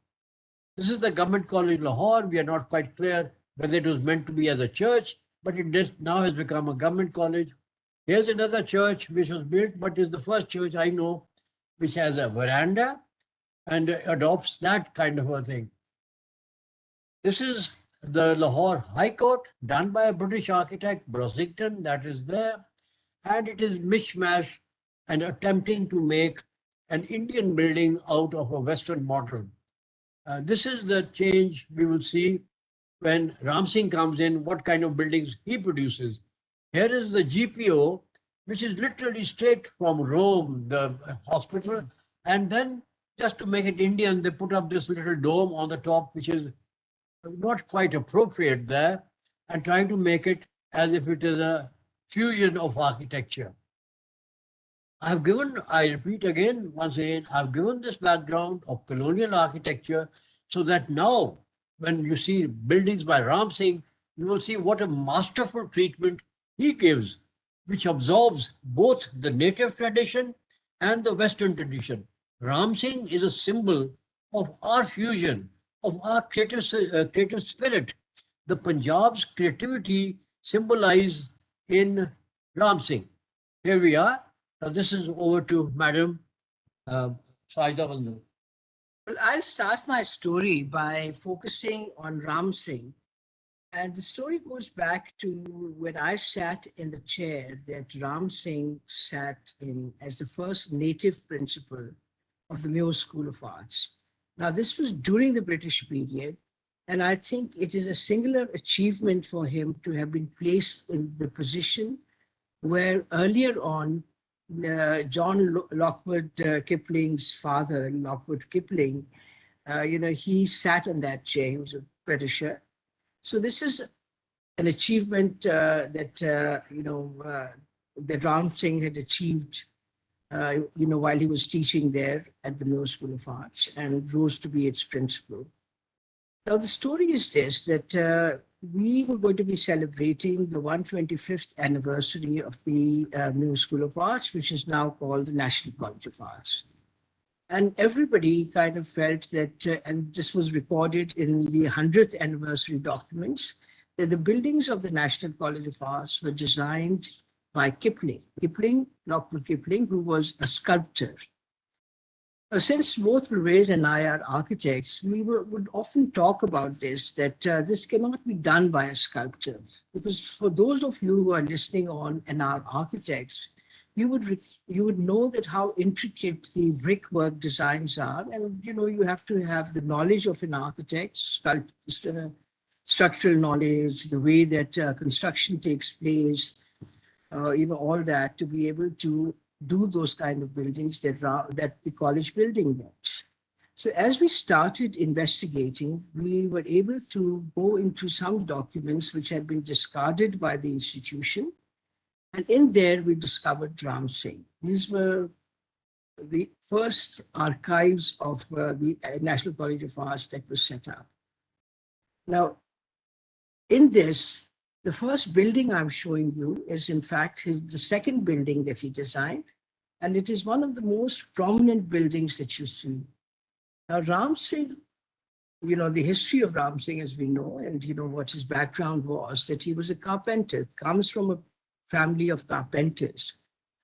This is the Government College Lahore. We are not quite clear whether it was meant to be as a church, but it now has become a government college. Here's another church which was built, but is the first church I know which has a veranda and adopts that kind of a thing. This is the Lahore High Court, done by a British architect, Brosington, that is there. And it is mishmash and attempting to make an Indian building out of a Western model. This is the change we will see when Ram Singh comes in, what kind of buildings he produces. Here is the GPO, which is literally straight from Rome, the hospital. And then just to make it Indian, they put up this little dome on the top, which is not quite appropriate there, and trying to make it as if it is a fusion of architecture. I repeat again, once again, I've given this background of colonial architecture so that now, when you see buildings by Ram Singh, you will see what a masterful treatment he gives, which absorbs both the native tradition and the Western tradition. Ram Singh is a symbol of our fusion, of our creative spirit. The Punjab's creativity symbolized in Ram Singh. Here we are. Now this is over to Madam Saida Bandhu. Well, I'll start my story by focusing on Ram Singh. And the story goes back to when I sat in the chair that Ram Singh sat in as the first native principal of the Mayo School of Arts. Now, this was during the British period, and I think it is a singular achievement for him to have been placed in the position where earlier on, John Lockwood Kipling's father, Lockwood Kipling, he sat on that chair. He was a Britisher. So this is an achievement that Ram Singh had achieved, while he was teaching there at the Mayo School of Arts and rose to be its principal. Now the story is this, that we were going to be celebrating the 125th anniversary of the Mayo School of Arts, which is now called the National College of Arts. And everybody kind of felt that, and this was recorded in the 100th anniversary documents, that the buildings of the National College of Arts were designed by Lockwood Kipling, who was a sculptor. Since both Bhairav and I are architects, we would often talk about this, that this cannot be done by a sculptor. Because for those of you who are listening on and are architects, you would know that how intricate the brickwork designs are, and you have to have the knowledge of an architect, structural knowledge, the way that construction takes place, all that, to be able to do those kind of buildings that the college building was. So as we started investigating, we were able to go into some documents which had been discarded by the institution. And in there, we discovered Ram Singh. These were the first archives of the National College of Arts that was set up. Now, in this, the first building I'm showing you is, in fact, the second building that he designed. And it is one of the most prominent buildings that you see. Now, Ram Singh, the history of Ram Singh, as we know, and what his background was, that he was a carpenter, comes from a family of carpenters.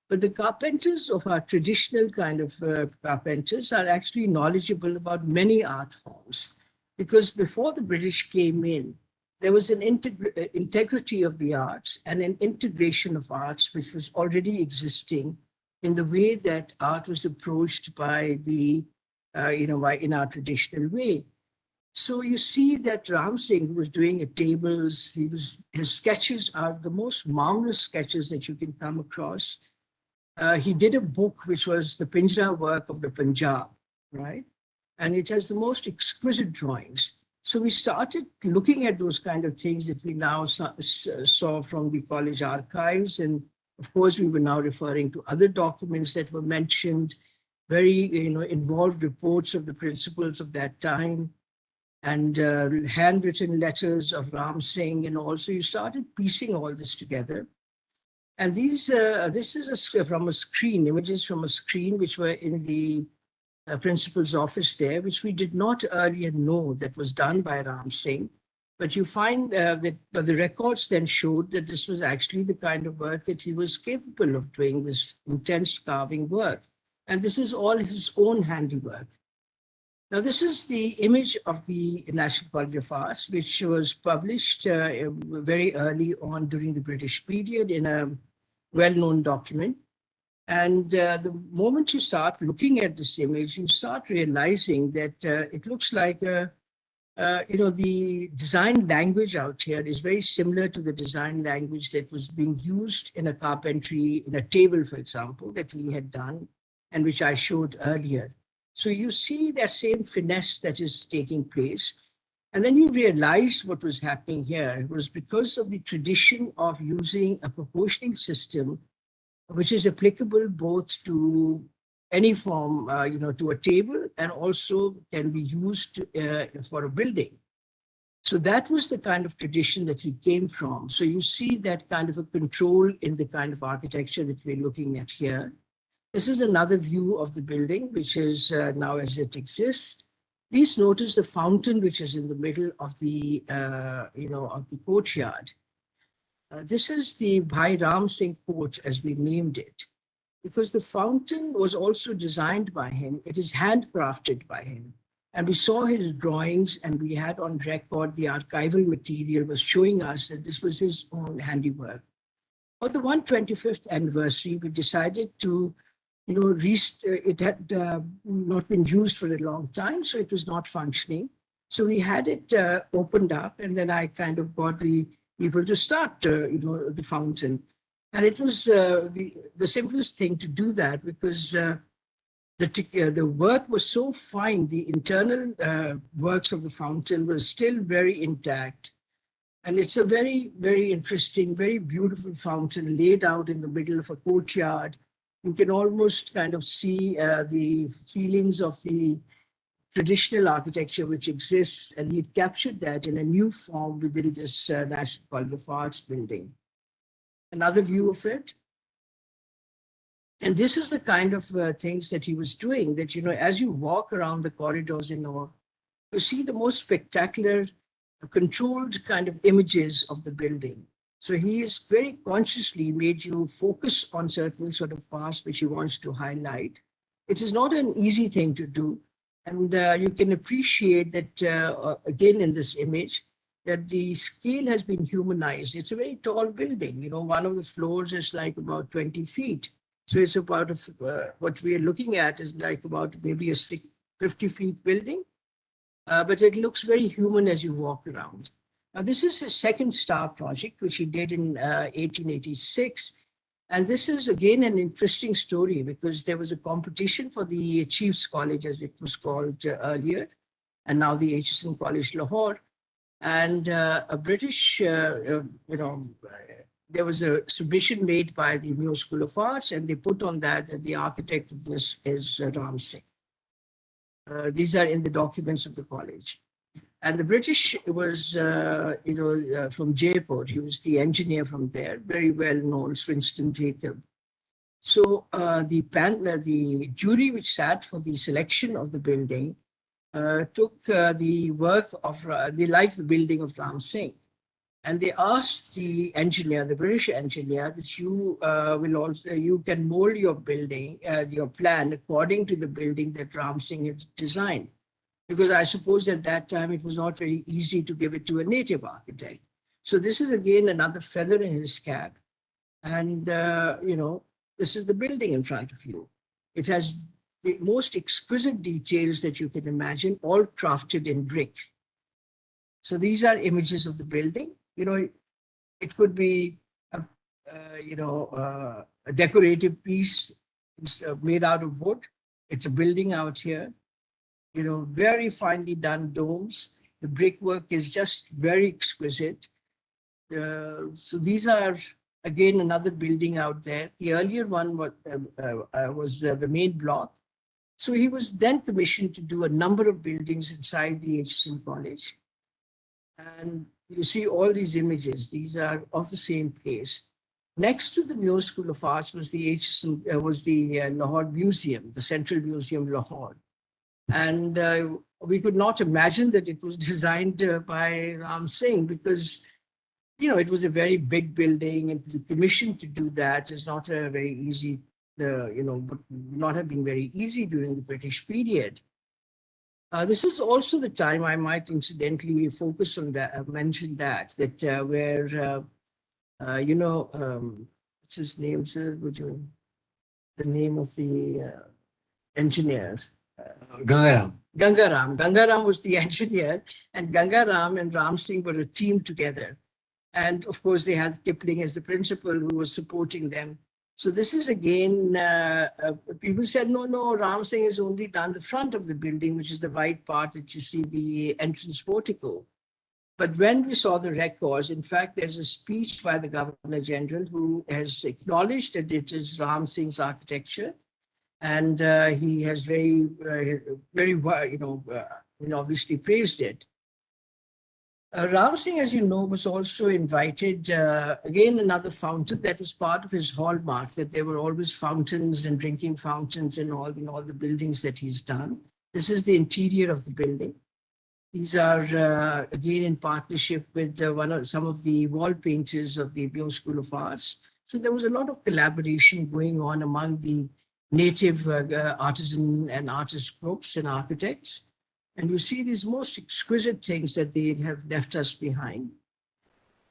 But the carpenters of our traditional kind of carpenters are actually knowledgeable about many art forms. Because before the British came in, there was an integrity of the arts and an integration of arts which was already existing in the way that art was approached by in our traditional way. So you see that Ram Singh was doing at tables. His sketches are the most marvelous sketches that you can come across. He did a book which was the Pinjra work of the Punjab, right? And it has the most exquisite drawings. So we started looking at those kind of things that we now saw from the college archives. And of course, we were now referring to other documents that were mentioned, very involved reports of the principals of that time, and handwritten letters of Ram Singh. And also you started piecing all this together. And this is from a screen, images from a screen which were in the principal's office there, which we did not earlier know that was done by Ram Singh. But you find that the records then showed that this was actually the kind of work that he was capable of doing, this intense carving work. And this is all his own handiwork. Now, this is the image of the National College of Arts, which was published very early on during the British period in a well-known document. And the moment you start looking at this image, you start realizing that it looks like a the design language out here is very similar to the design language that was being used in a carpentry, in a table, for example, that he had done and which I showed earlier. So you see that same finesse that is taking place. And then you realize what was happening here. It was because of the tradition of using a proportioning system, which is applicable both to any form, to a table, and also can be used for a building. So that was the kind of tradition that he came from. So you see that kind of a control in the kind of architecture that we're looking at here. This is another view of the building, which is now as it exists. Please notice the fountain, which is in the middle of the, of the courtyard. This is the Bhairav Singh Court, as we named it, because the fountain was also designed by him. It is handcrafted by him. And we saw his drawings, and we had on record the archival material was showing us that this was his own handiwork. For the 125th anniversary, we decided to, it had not been used for a long time, so it was not functioning. So we had it opened up, and then I kind of got the people to start, the fountain. And it was the simplest thing to do that, because the work was so fine. The internal works of the fountain were still very intact. And it's a very, very interesting, very beautiful fountain laid out in the middle of a courtyard. You can almost kind of see the feelings of the traditional architecture which exists, and he captured that in a new form within this National College of Arts building. Another view of it. And this is the kind of things that he was doing, that, as you walk around the corridors and all, you see the most spectacular, controlled kind of images of the building. So he has very consciously made you focus on certain sort of parts which he wants to highlight. It is not an easy thing to do. And you can appreciate that, again, in this image, that the scale has been humanized. It's a very tall building. One of the floors is like about 20 feet. So it's about, what we are looking at is like about maybe a 50 feet building. But it looks very human as you walk around. Now, this is his second star project, which he did in 1886. And this is, again, an interesting story, because there was a competition for the Chiefs College, as it was called earlier, and now the HSN College Lahore. And a British, there was a submission made by the New School of Arts, and they put on that the architect of this is Ram Singh. These are in the documents of the college. And the British was, from Jaipur. He was the engineer from there, very well known, Winston Jacob. So the jury which sat for the selection of the building took the work of, they liked the building of Ram Singh. And they asked the engineer, the British engineer, that you can mold your building, your plan according to the building that Ram Singh had designed. Because I suppose at that time it was not very easy to give it to a native architect. So this is again another feather in his cap. And, this is the building in front of you. It has the most exquisite details that you can imagine, all crafted in brick. So these are images of the building. It could be, a decorative piece made out of wood. It's a building out here. Very finely done domes. The brickwork is just very exquisite. So these are, again, another building out there. The earlier one was the main block. So he was then commissioned to do a number of buildings inside the HSN College. And you see all these images. These are of the same place. Next to the New School of Arts was the Lahore Museum, the Central Museum, Lahore. And we could not imagine that it was designed by Ram Singh, because, it was a very big building, and the commission to do that is not a very easy, would not have been very easy during the British period. This is also the time I might incidentally focus on that, mention that where, what's his name, sir? The name of the engineer. Gangaram. Gangaram. Gangaram was the engineer, and Gangaram and Ram Singh were a team together. And of course, they had Kipling as the principal who was supporting them. So this is again, people said, no, Ram Singh has only done the front of the building, which is the white part that you see the entrance portico. But when we saw the records, in fact, there's a speech by the Governor General who has acknowledged that it is Ram Singh's architecture. And he has very, obviously praised it. Ram Singh, as you know, was also invited, again, another fountain that was part of his hallmark, that there were always fountains and drinking fountains in all the buildings that he's done. This is the interior of the building. These are, again, in partnership with some of the wall painters of the Bureau School of Arts. So there was a lot of collaboration going on among the native artisan and artist groups and architects. And you see these most exquisite things that they have left us behind.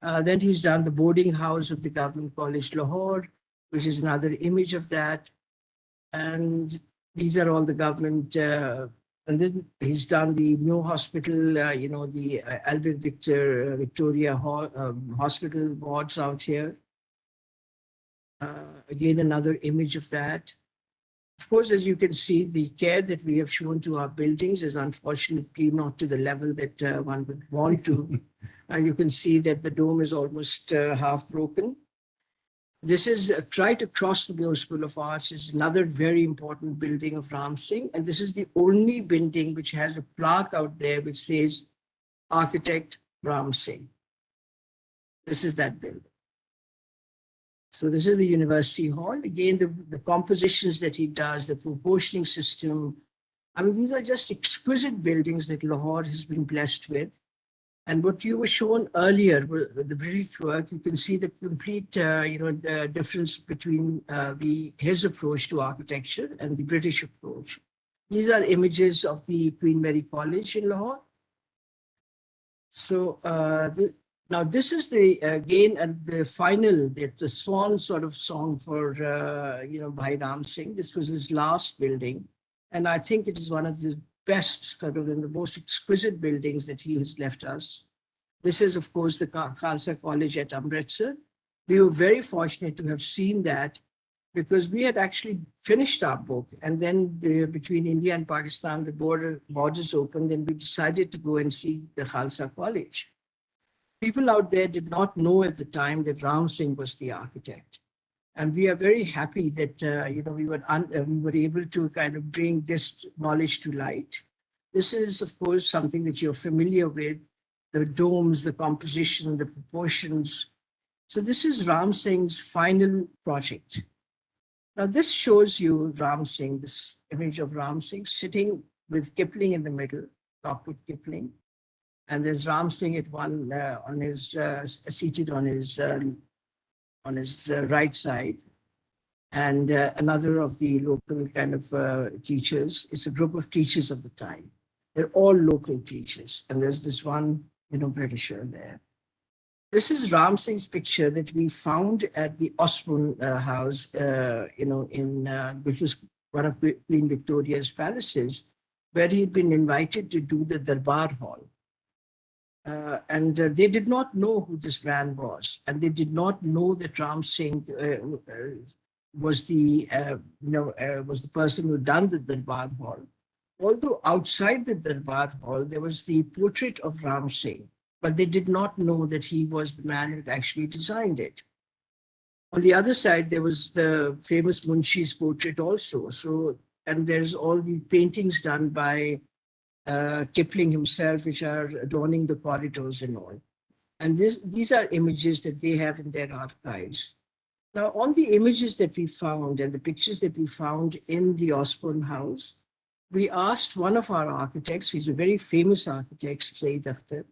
Then he's done the boarding house of the Government College Lahore, which is another image of that. And these are all the government, and then he's done the New Hospital, the Albert Victoria Hospital wards out here. Again, another image of that. Of course, as you can see, the care that we have shown to our buildings is unfortunately not to the level that one would want to. You can see that the dome is almost half broken. This is Try to Cross the Bureau School of Arts is another very important building of Ram Singh. And this is the only building which has a plaque out there which says Architect Ram Singh. This is that building. So this is the University Hall. Again, the compositions that he does, the proportioning system. I mean, these are just exquisite buildings that Lahore has been blessed with. And what you were shown earlier, the British work, you can see the complete, difference between his approach to architecture and the British approach. These are images of the Queen Mary College in Lahore. So now this is the final, the swan sort of song for, Bhai Ram Singh. This was his last building. And I think it is one of the best, sort of, and the most exquisite buildings that he has left us. This is, of course, the Khalsa College at Amritsar. We were very fortunate to have seen that because we had actually finished our book. And then between India and Pakistan, the borders opened and we decided to go and see the Khalsa College. People out there did not know at the time that Ram Singh was the architect. And we are very happy that we were able to kind of bring this knowledge to light. This is, of course, something that you're familiar with, the domes, the composition, the proportions. So this is Ram Singh's final project. Now this shows you Ram Singh, this image of Ram Singh sitting with Kipling in the middle, talk with Kipling. And there's Ram Singh at one seated on his right side, and another of the local kind of teachers. It's a group of teachers of the time. They're all local teachers, and there's this one, Britisher there. This is Ram Singh's picture that we found at the Osborne House, which was one of Queen Victoria's palaces, where he'd been invited to do the Darbar Hall. And they did not know who this man was, and they did not know that Ram Singh was the person who done the Darbar Hall. Although outside the Darbar Hall there was the portrait of Ram Singh, but they did not know that he was the man who had actually designed it. On the other side there was the famous Munshi's portrait also. So, and there's all the paintings done by Kipling himself, which are adorning the corridors and all. And these are images that they have in their archives. Now, on the images that we found and the pictures that we found in the Osborne House, we asked one of our architects, he's a very famous architect, Saeed Akhtar,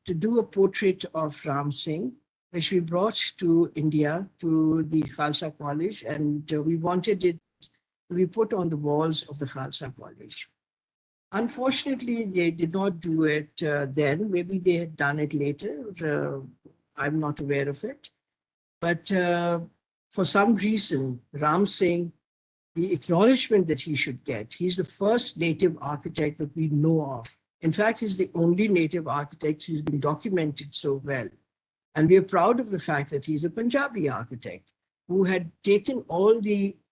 to do a portrait of Ram Singh, which we brought to India, to the Khalsa College, and we wanted it to be put on the walls of the Khalsa College. Unfortunately, they did not do it then. Maybe they had done it later. I'm not aware of it. But for some reason, Ram Singh the acknowledgement that he should get. He's the first native architect that we know of. In fact, he's the only native architect who's been documented so well. And we are proud of the fact that he's a Punjabi architect who had taken all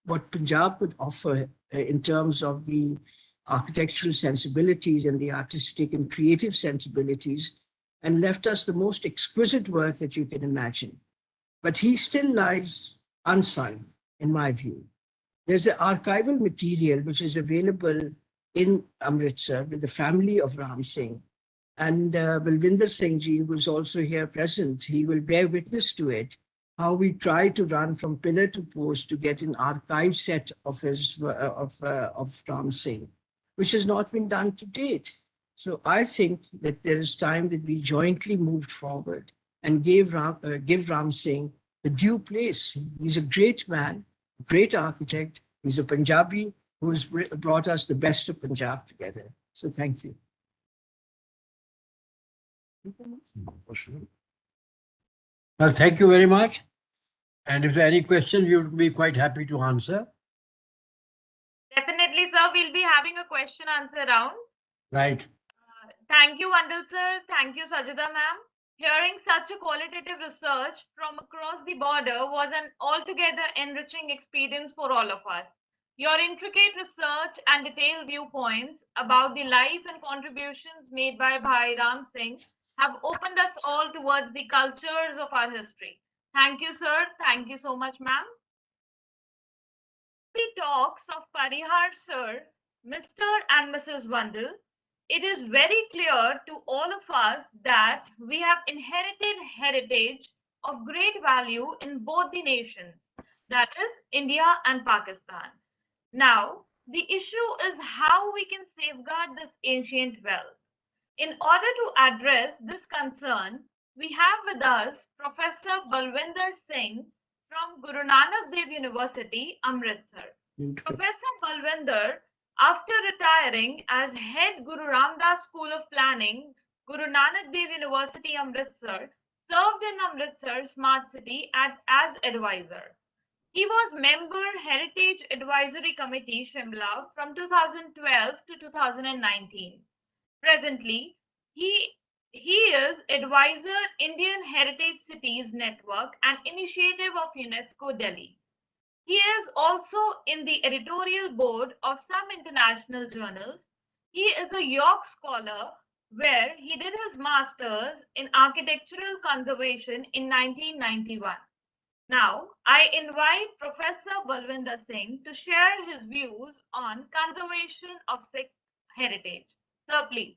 what Punjab could offer in terms of the architectural sensibilities and the artistic and creative sensibilities, and left us the most exquisite work that you can imagine. But he still lies unsung, in my view. There's an archival material which is available in Amritsar with the family of Ram Singh. And Balwinder Singh Ji, who is also here present, he will bear witness to it, how we try to run from pillar to post to get an archive set of Ram Singh, which has not been done to date. So I think that there is time that we jointly moved forward and give Ram Singh the due place. He's a great man, great architect. He's a Punjabi who has brought us the best of Punjab together. So thank you. Well, thank you very much. And if there are any questions, we would be quite happy to answer. Definitely, sir. We'll be having a question answer round. Right. Thank you, Vandal sir. Thank you, Sajida ma'am. Hearing such a qualitative research from across the border was an altogether enriching experience for all of us. Your intricate research and detailed viewpoints about the life and contributions made by Bhai Ram Singh have opened us all towards the cultures of our history. Thank you, sir. Thank you so much, ma'am. The talks of Parihar sir, Mr. and Mrs. Vandal, it is very clear to all of us that we have inherited heritage of great value in both the nations, that is India and Pakistan. Now, the issue is how we can safeguard this ancient wealth. In order to address this concern, we have with us Professor Balwinder Singh from Guru Nanak Dev University, Amritsar. Professor Balwinder, after retiring as head Guru Ramdas School of Planning, Guru Nanak Dev University, Amritsar, served in Amritsar Smart City as advisor. He was member Heritage Advisory Committee Shimla from 2012 to 2019. Presently, he is advisor Indian Heritage Cities Network, an initiative of UNESCO Delhi. He is also in the editorial board of some international journals. He is a York scholar where he did his master's in architectural conservation in 1991. Now, I invite Professor Balwinder Singh to share his views on conservation of Sikh heritage. Sir, please.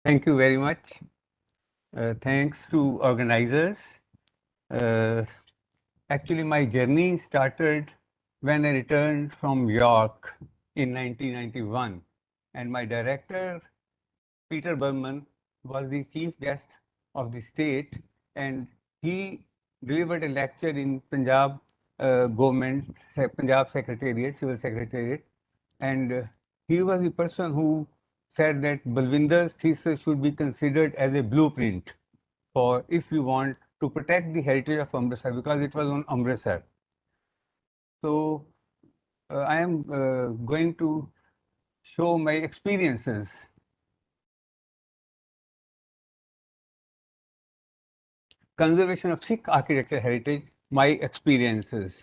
Thank you very much. Thanks to organizers. Actually, my journey started when I returned from York in 1991, and my director, Peter Burman, was the chief guest of the state, and he delivered a lecture in Punjab government, Punjab Secretariat, Civil Secretariat, and he was the person who said that Balwinder's thesis should be considered as a blueprint for if you want to protect the heritage of Amritsar, because it was on Amritsar. So I am going to show my experiences. Conservation of Sikh architecture heritage, my experiences.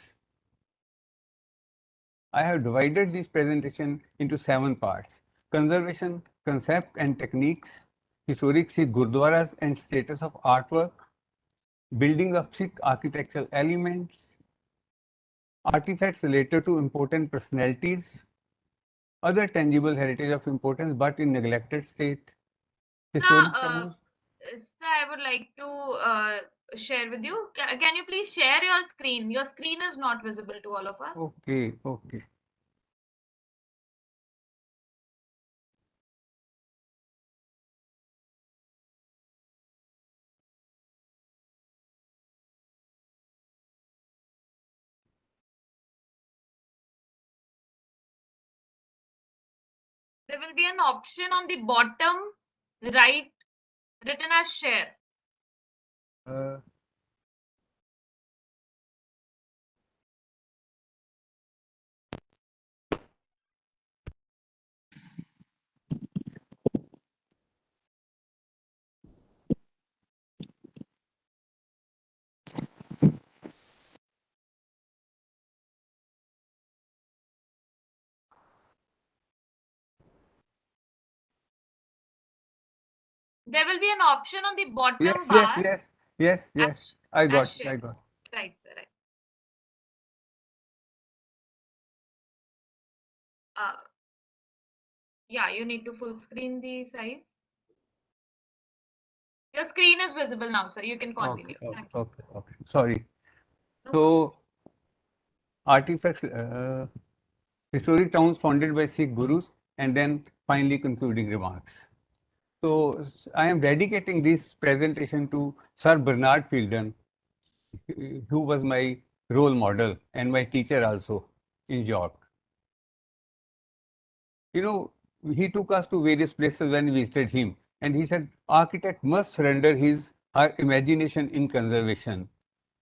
I have divided this presentation into 7 parts: conservation, concept and techniques, historic Sikh Gurudwaras and status of artwork, building of Sikh architectural elements, artifacts related to important personalities, other tangible heritage of importance but in neglected state, historic Sir, I would like to share with you. Can you please share your screen? Your screen is not visible to all of us. Okay, okay. There will be an option on the bottom right written as share. There will be an option on the bottom Yes, bar. yes. I got. Right, sir. Right. Yeah, you need to full screen the size. Your screen is visible now, sir. You can continue. Thank you. Okay. Sorry. No problem. So, artifacts, historic towns founded by Sikh gurus, and then finally concluding remarks. So, I am dedicating this presentation to Sir Bernard Fielden, who was my role model and my teacher also in York. You know, he took us to various places when we visited him, and he said, architect must surrender our imagination in conservation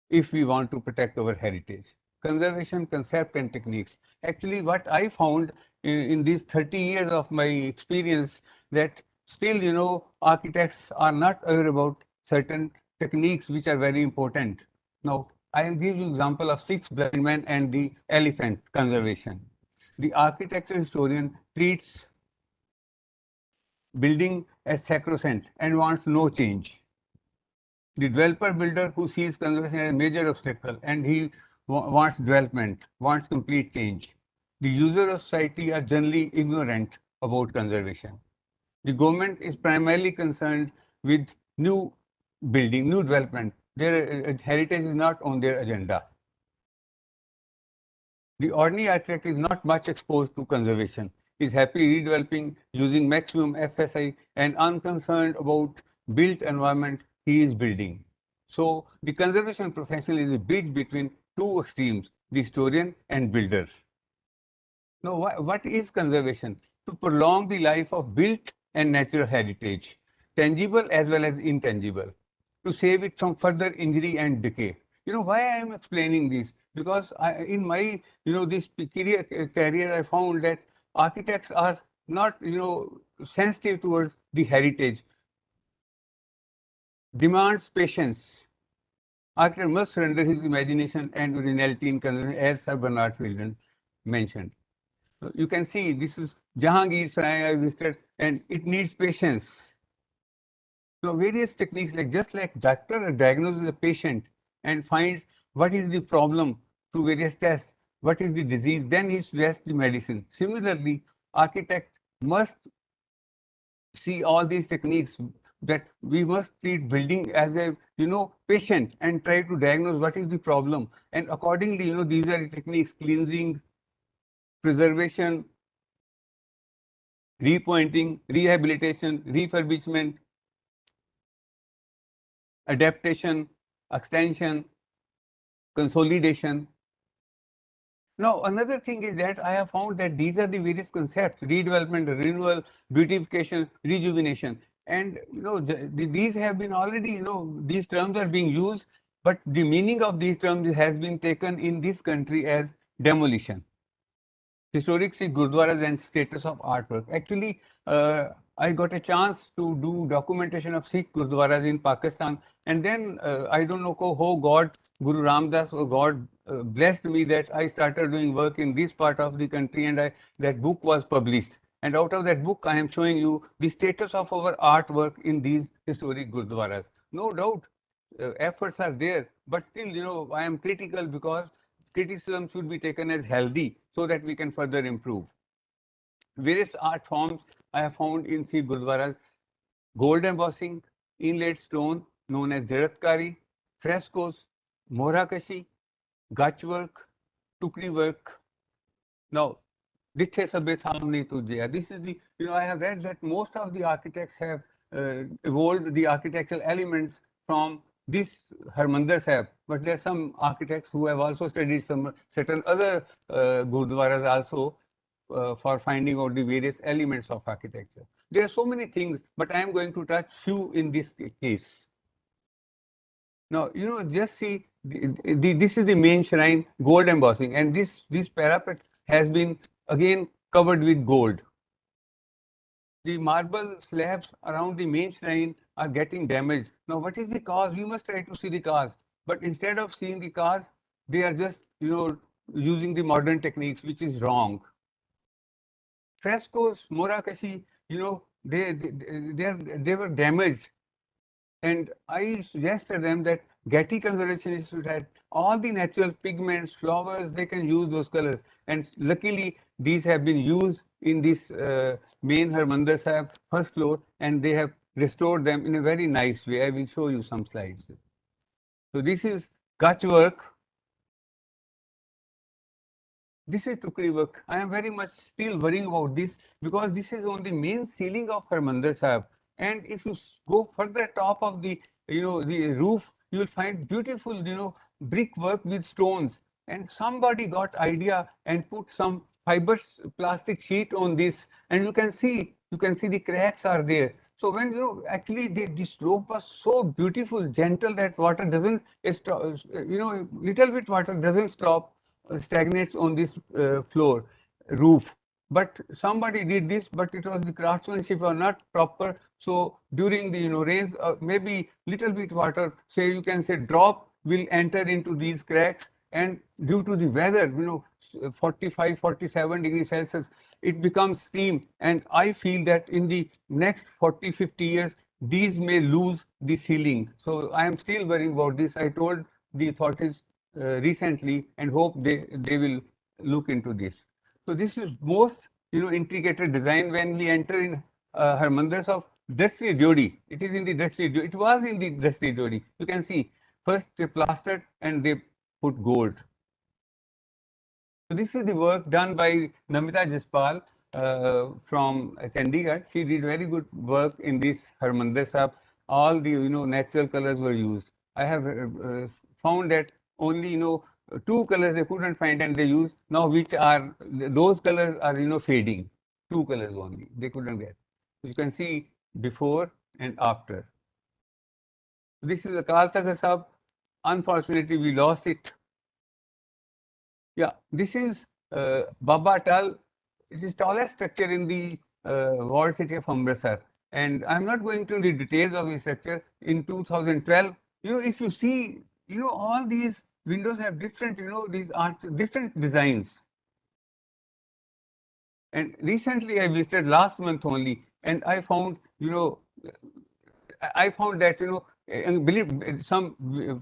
if we want to protect our heritage. Conservation concept and techniques. Actually, what I found in these 30 years of my experience, that still, you know, architects are not aware about certain techniques which are very important. Now, I will give you example of 6 blind men and the elephant conservation. The architecture historian treats building as sacrosanct and wants no change. The developer builder who sees conservation as a major obstacle and he wants development, wants complete change. The user of society are generally ignorant about conservation. The government is primarily concerned with new building, new development. Their heritage is not on their agenda. The ordinary architect is not much exposed to conservation. He is happy redeveloping using maximum FSI and unconcerned about built environment he is building. So the conservation professional is a bridge between two extremes, the historian and builder. Now, what is conservation? To prolong the life of built and natural heritage, tangible as well as intangible, to save it from further injury and decay. You know why I am explaining this? Because in my, you know, this career, I found that architects are not, you know, sensitive towards the heritage. Demands patience. Architect must surrender his imagination and originality in conservation, as Sir Bernard Fielden mentioned. You can see this is Jahangir Sarai I visited, and it needs patience. So various techniques, like just like doctor diagnoses a patient and finds what is the problem through various tests, what is the disease, then he suggests the medicine. Similarly, architect must see all these techniques, that we must treat building as a, you know, patient and try to diagnose what is the problem, and accordingly, you know, these are the techniques: cleansing, preservation, repointing, rehabilitation, refurbishment, adaptation, extension, consolidation. Now, another thing is that I have found that these are the various concepts: redevelopment, renewal, beautification, rejuvenation. And, you know, these have been already, you know, these terms are being used, but the meaning of these terms has been taken in this country as demolition. Historic Sikh Gurudwaras and status of artwork. Actually, I got a chance to do documentation of Sikh Gurudwaras in Pakistan, and then I don't know how God, Guru Ramdas or God blessed me that I started doing work in this part of the country, and that book was published. And out of that book, I am showing you the status of our artwork in these historic Gurudwaras. No doubt, efforts are there, but still, you know, I am critical because criticism should be taken as healthy so that we can further improve. Various art forms I have found in Sikh Gurudwaras: gold embossing, inlaid stone known as Jaratkari, frescoes, Morakashi, Gach work, Tukri work. Now, Dithe Sabhe Samne Tujhe. This is the, you know, I have read that most of the architects have evolved the architectural elements from this Harmandir Sahib, but there are some architects who have also studied some certain other Gurudwaras also for finding out the various elements of architecture. There are so many things, but I am going to touch few in this case. Now, you know, just see, this is the main shrine, gold embossing, and this parapet has been again covered with gold. The marble slabs around the main shrine are getting damaged. Now, what is the cause? We must try to see the cause. But instead of seeing the cause, they are just, you know, using the modern techniques, which is wrong. Frescoes, Morakashi, you know, they were damaged. And I suggested them that Getty Conservation should have all the natural pigments, flowers, they can use those colors. And luckily, these have been used in this main Harmandir Sahib first floor, and they have restored them in a very nice way. I will show you some slides. So this is Kutch work. This is Tukri work. I am very much still worrying about this because this is on the main ceiling of Harmandir Sahib. And if you go further top of the, the roof, you will find beautiful, brick work with stones. And somebody got idea and put some fibers plastic sheet on this, and you can see the cracks are there. So when actually this slope was so beautiful, gentle that water doesn't stop, little bit water doesn't stop stagnates on this floor roof. But somebody did this, but it was the craftsmanship was not proper. So during the rains, maybe little bit water, say you can say drop will enter into these cracks, and due to the weather, 45, 47 degrees Celsius, it becomes steam. And I feel that in the next 40, 50 years, these may lose the ceiling. So I am still worrying about this. I told the authorities recently and hope they will look into this. So this is most intricate design when we enter in Harmandir of Dasri Jodi. It is in the Dasri Jodi. It was in the Dasri Jodi. You can see first they plastered and they put gold. So this is the work done by Namita Jaspal from Chandigarh. She did very good work in this Harmandir Sahib. All the natural colors were used. I have found that only two colors they couldn't find and they used now, which are those colors are fading. Two colors only they couldn't get. You can see before and after. This is a Khalsa Sahib. Unfortunately, we lost it. Yeah, this is Baba Tal. It is tallest structure in the walled city of Amritsar. And I'm not going to the details of the structure. In 2012, if you see, all these windows have different, these are different designs. And recently I visited last month only, and I found, I found that, believe some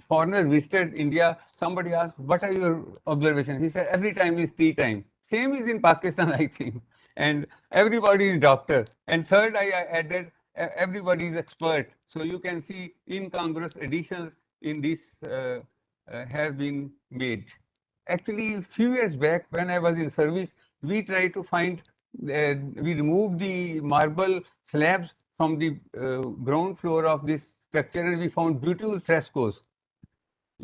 foreigner visited India, somebody asked, what are your observations? He said, every time is tea time. Same is in Pakistan, I think. And everybody is doctor. And third, I added, everybody is expert. So you can see incongruous additions in this have been made. Actually, a few years back, when I was in service, we tried to find, we removed the marble slabs from the ground floor of this structure, and we found beautiful frescoes.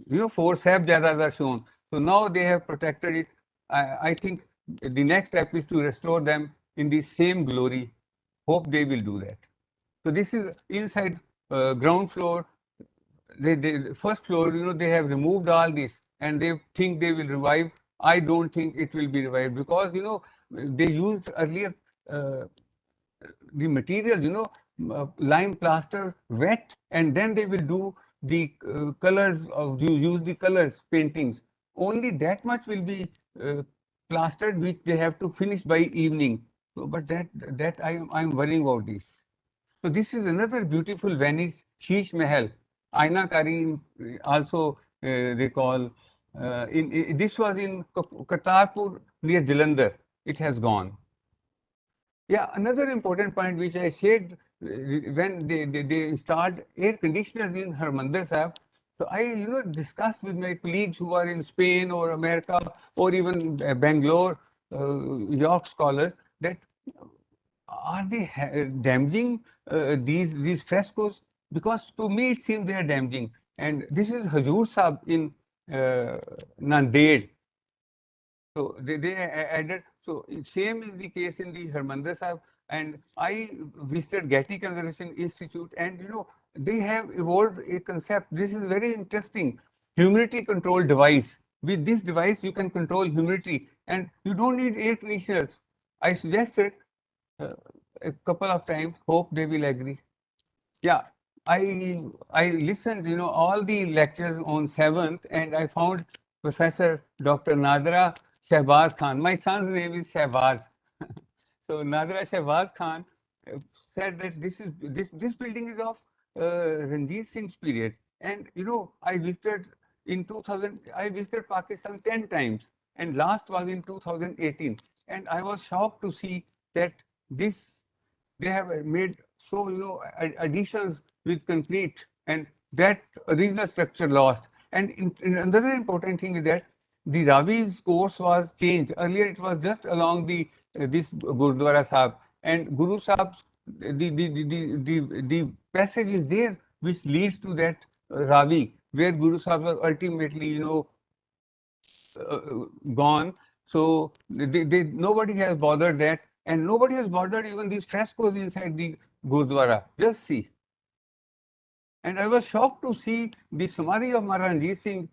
4 Sahibjadas are shown. So now they have protected it. I think the next step is to restore them in the same glory. Hope they will do that. So this is inside ground floor. The first floor, they have removed all this and they think they will revive. I don't think it will be revived because, they used earlier the material, lime plaster wet, and then they will do the colors of use the colors paintings. Only that much will be plastered, which they have to finish by evening. So, but that I'm worrying about this. So this is another beautiful Venice Sheesh Mahal. Aina Kari also they call. This was in Kartarpur near Jalandhar. It has gone. Yeah, another important point which I said when they installed air conditioners in Harmandir Sahib. So I discussed with my colleagues who are in Spain or America or even Bangalore, York scholars, that are they damaging these frescoes? Because to me it seems they are damaging. And this is Hazur Sahib in Nanded. So they added. So same is the case in the Harmandir Sahib. And I visited Getty Conservation Institute, and they have evolved a concept. This is very interesting. Humidity control device. With this device, you can control humidity, and you don't need air conditioners. I suggested a couple of times. Hope they will agree. Yeah, I listened, all the lectures on 7th, and I found Professor Dr. Nadra Shahbaz Khan. My son's name is Shahbaz. So Nadra Shahbaz Khan, said that this building is of Ranjit Singh's period. And I visited in 2000. I visited Pakistan 10 times, and last was in 2018. And I was shocked to see that this they have made so additions with concrete, and that original structure lost. And another important thing is that the Ravi's course was changed. Earlier it was just along the this Gurudwara Sahib, and Guru Sahib's the passage is there which leads to that Ravi, where Guru Sahib was ultimately gone. So nobody has bothered that, and nobody has bothered even these frescoes inside the Gurudwara. Just see. And I was shocked to see the Samadhi of Maharaj Ranjit Singh.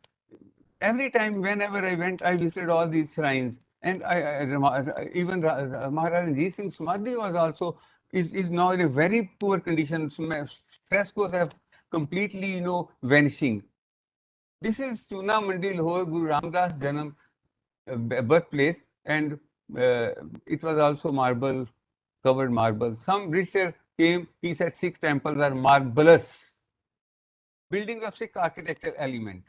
Every time, whenever I went, I visited all these shrines. And even Maharaj Ranjit Singh's Samadhi was also is now in a very poor condition. Frescoes have completely, vanishing. This is Chuna Mandi, Lahore, Guru Ramdas Janam birthplace, and it was also marble, covered marble. Some British came, he said Sikh temples are marvelous. Buildings of Sikh architectural element.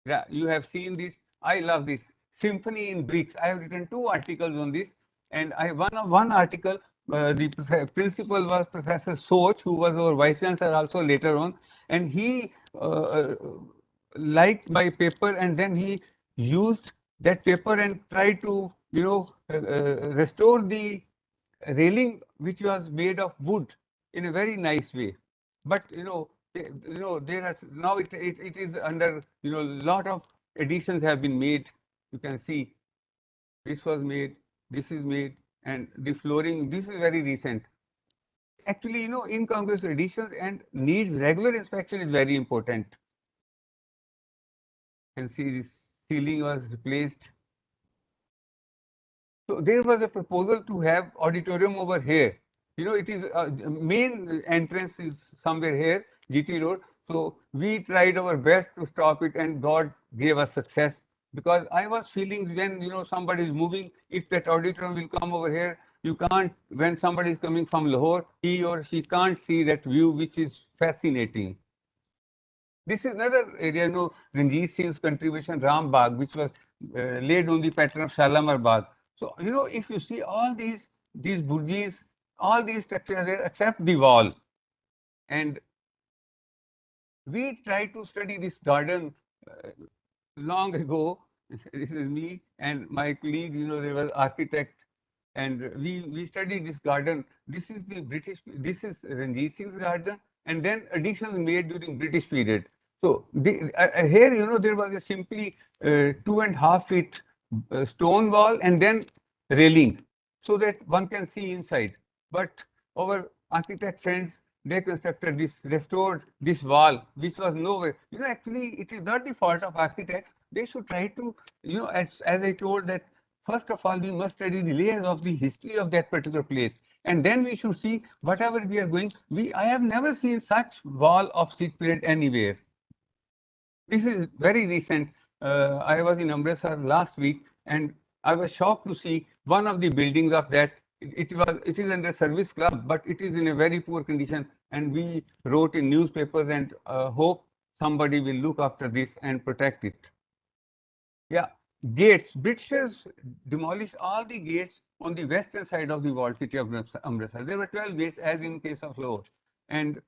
Yeah, you have seen this. I love this. Symphony in bricks. I have written 2 articles on this, and one article, the principal was Professor Soch, who was our vice chancellor also later on, and he liked my paper, and then he used that paper and tried to restore the railing which was made of wood in a very nice way. But there are now it is under lot of additions have been made. You can see this was made, this is made, and the flooring, this is very recent. Actually, incongruous additions and needs regular inspection is very important. You can see this ceiling was replaced. So there was a proposal to have auditorium over here. It is main entrance is somewhere here, GT Road. So we tried our best to stop it, and God gave us success. Because I was feeling when somebody is moving, if that auditorium will come over here, you can't. When somebody is coming from Lahore, he or she can't see that view, which is fascinating. This is another area, Ranjit Singh's contribution, Ram Bagh, which was laid on the pattern of Shalamar Bagh. So, if you see all these burjis, all these structures there except the wall. And we tried to study this garden long ago. This is me and my colleague, they were architect, and we studied this garden. This is the British, this is Ranjit Singh's garden, and then additions made during British period. So here, there was a simply 2.5 feet stone wall and then railing, so that one can see inside. But our architect friends, they constructed this, restored this wall, which was nowhere. Actually, it is not the fault of architects. They should try to, as I told that, first of all, we must study the layers of the history of that particular place. And then we should see whatever we are going. I have never seen such wall of Sikh period anywhere. This is very recent. I was in Amritsar last week, and I was shocked to see one of the buildings of that. It is under service club, but it is in a very poor condition. And we wrote in newspapers and hope somebody will look after this and protect it. Yeah, gates. Britishers demolished all the gates on the western side of the walled city of Amritsar. There were 12 gates, as in case of Lahore, and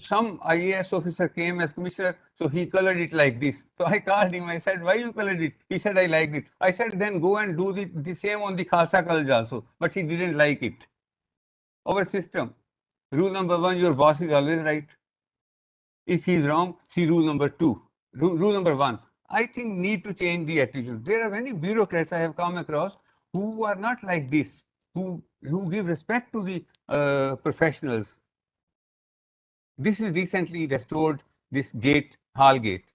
some IAS officer came as commissioner, so he colored it like this. So I called him, I said, why you colored it? He said, I liked it. I said, then go and do the same on the Khalsa college also. But he didn't like it. Our system, rule number 1, your boss is always right. If he is wrong, see rule number 2. Rule number 1, I think need to change the attitude. There are many bureaucrats I have come across who are not like this, who give respect to the professionals. This is recently restored, this gate, Hall Gate,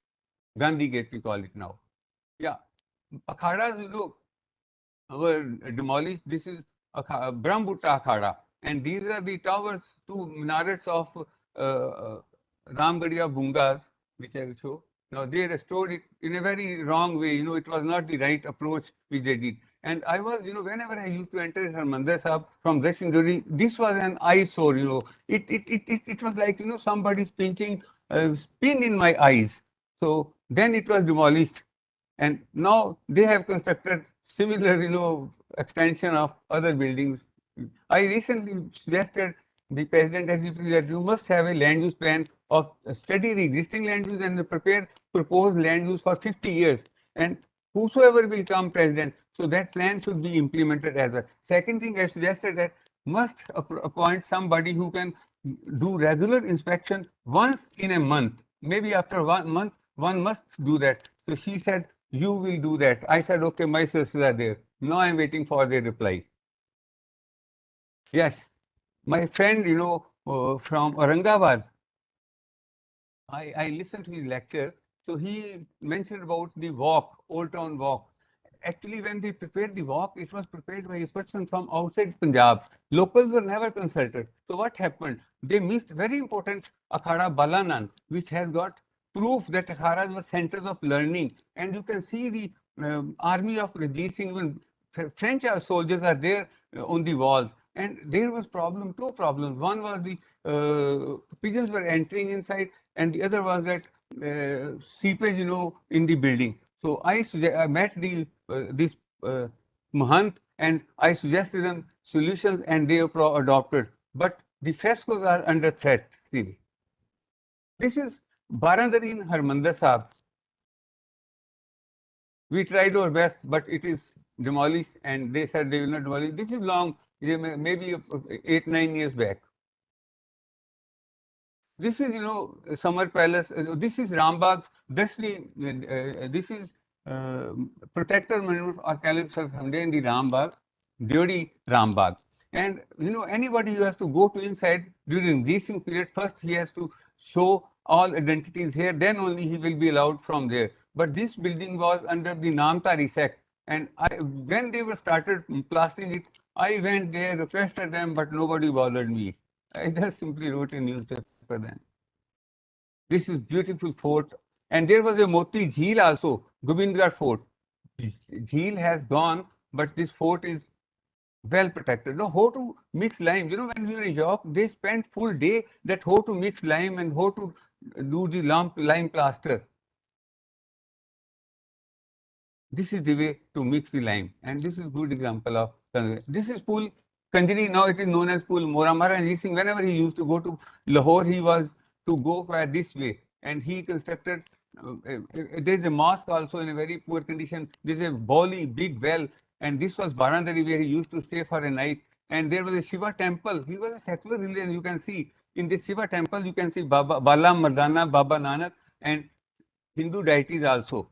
Gandhi Gate we call it now. Yeah, Akhadas, were demolished. This is Brahmbutta Akhada, and these are the towers, 2 minarets of Ramgadiya Bungas, which I will show. Now they restored it in a very wrong way. It was not the right approach which they did. And I was, whenever I used to enter Harmandir Sahib from Dashinduri, this was an eyesore, It was like, somebody's pinching a pin in my eyes. So then it was demolished. And now they have constructed similar, extension of other buildings. I recently suggested the President SGP that you must have a land use plan of study the existing land use and prepare proposed land use for 50 years. And whosoever will come president, so that plan should be implemented as well. Second thing, I suggested that must appoint somebody who can do regular inspection once in a month. Maybe after 1 month, one must do that. So she said, you will do that. I said, okay, my sisters are there. Now I'm waiting for their reply. Yes, my friend, from Aurangabad, I listened to his lecture. So he mentioned about the walk, Old Town Walk. Actually, when they prepared the walk, it was prepared by a person from outside Punjab. Locals were never consulted. So what happened? They missed very important Akhada Balanan, which has got proof that akhadas were centers of learning. And you can see the army of Ranjit Singh, even French soldiers are there on the walls. And there was two problems. One was the pigeons were entering inside, and the other was that seepage, in the building. So I met this Mahant, and I suggested them solutions, and they adopted. But the frescoes are under threat still. This is Barandari in Harmandir Sahib. We tried our best, but it is demolished, and they said they will not demolish. This is long, maybe 8-9 years back. This is, Summer Palace. This is Rambagh. This is Protector Monument of Archaeologists of Hamde in the Rambagh, Deodi Rambagh. And, anybody who has to go to inside during this period, first he has to show all identities here, then only he will be allowed from there. But this building was under the Namtari sect. And when they were started plastering it, I went there, requested them, but nobody bothered me. I just simply wrote a newspaper then. This is beautiful fort. And there was a Moti Jheel also, Gubindra Fort. Jheel has gone, but this fort is well protected. Now, how to mix lime? When we were in York, they spent full day that how to mix lime and how to do the lime plaster. This is the way to mix the lime, and this is good example of this is pool Kanjani. Now it is known as pool Moramara. And Singh, whenever he used to go to Lahore, he was to go by this way, and he constructed. There is a mosque also in a very poor condition. There is a Boli big well, and this was Barandari where he used to stay for a night. And there was a Shiva temple. He was a secular religion. You can see in this Shiva temple, you can see Baba Bala Mardana, Baba Nanak, and Hindu deities also.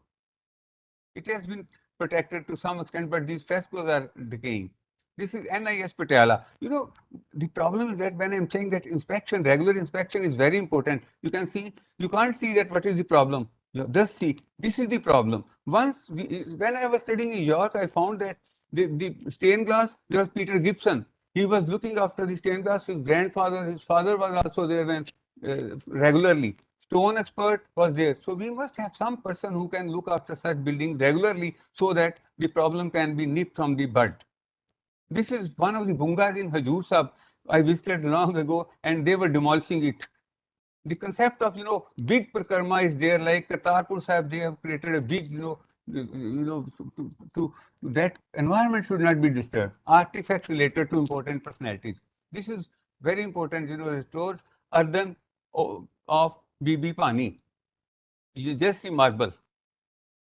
It has been protected to some extent, but these frescoes are decaying. This is NIS Patiala. The problem is that when I'm saying that inspection, regular inspection is very important, you can see, you can't see that what is the problem. Just see, this is the problem. When I was studying in York, I found that the stained glass, there was Peter Gibson. He was looking after the stained glass. His grandfather, his father was also there when regularly. Stone expert was there. So we must have some person who can look after such buildings regularly so that the problem can be nipped from the bud. This is one of the bungas in Hajur Sahib. I visited long ago, and they were demolishing it. The concept of, big Prakarma is there, like Kartarpur Sahib, they have created a big, to that environment should not be disturbed. Artifacts related to important personalities. This is very important, restored earthen of B.B. Pani. You just see marble.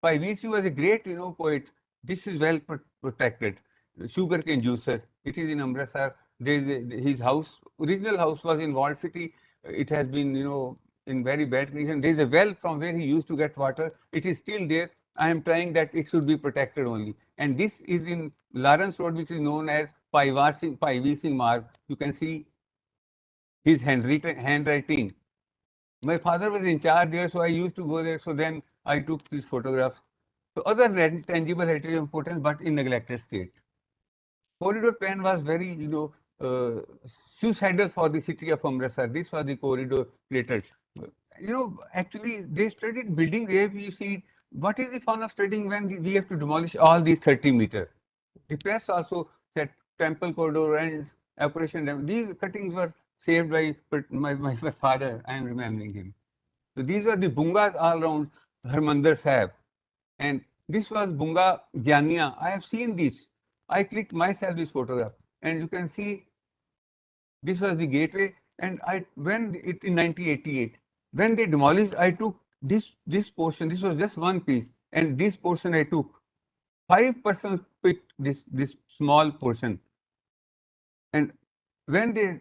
Bhai was a great, poet. This is well protected. Sugarcane juicer. It is in Amritsar. His house, original house was in Walled City. It has been, in very bad condition. There is a well from where he used to get water. It is still there. I am trying that it should be protected only. And this is in Lawrence Road, which is known as Bhai Singh Marg. You can see his handwriting. My father was in charge there, so I used to go there. So then I took these photographs. So other tangible heritage importance, but in neglected state. Corridor plan was very, suicidal for the city of Amritsar. This was the corridor created. Actually, they studied building where we see what is the fun of studying when we have to demolish all these 30 meters. the press also said temple corridor ends, operation. These cuttings were saved by my father. I am remembering him. So these were the bungas all around Harmandir Sahib. And this was Bunga Gyania. I have seen this. I clicked myself this photograph. And you can see this was the gateway. And when it in 1988, when they demolished, I took this portion. This was just one piece. And this portion I took. 5 persons picked this small portion. And when they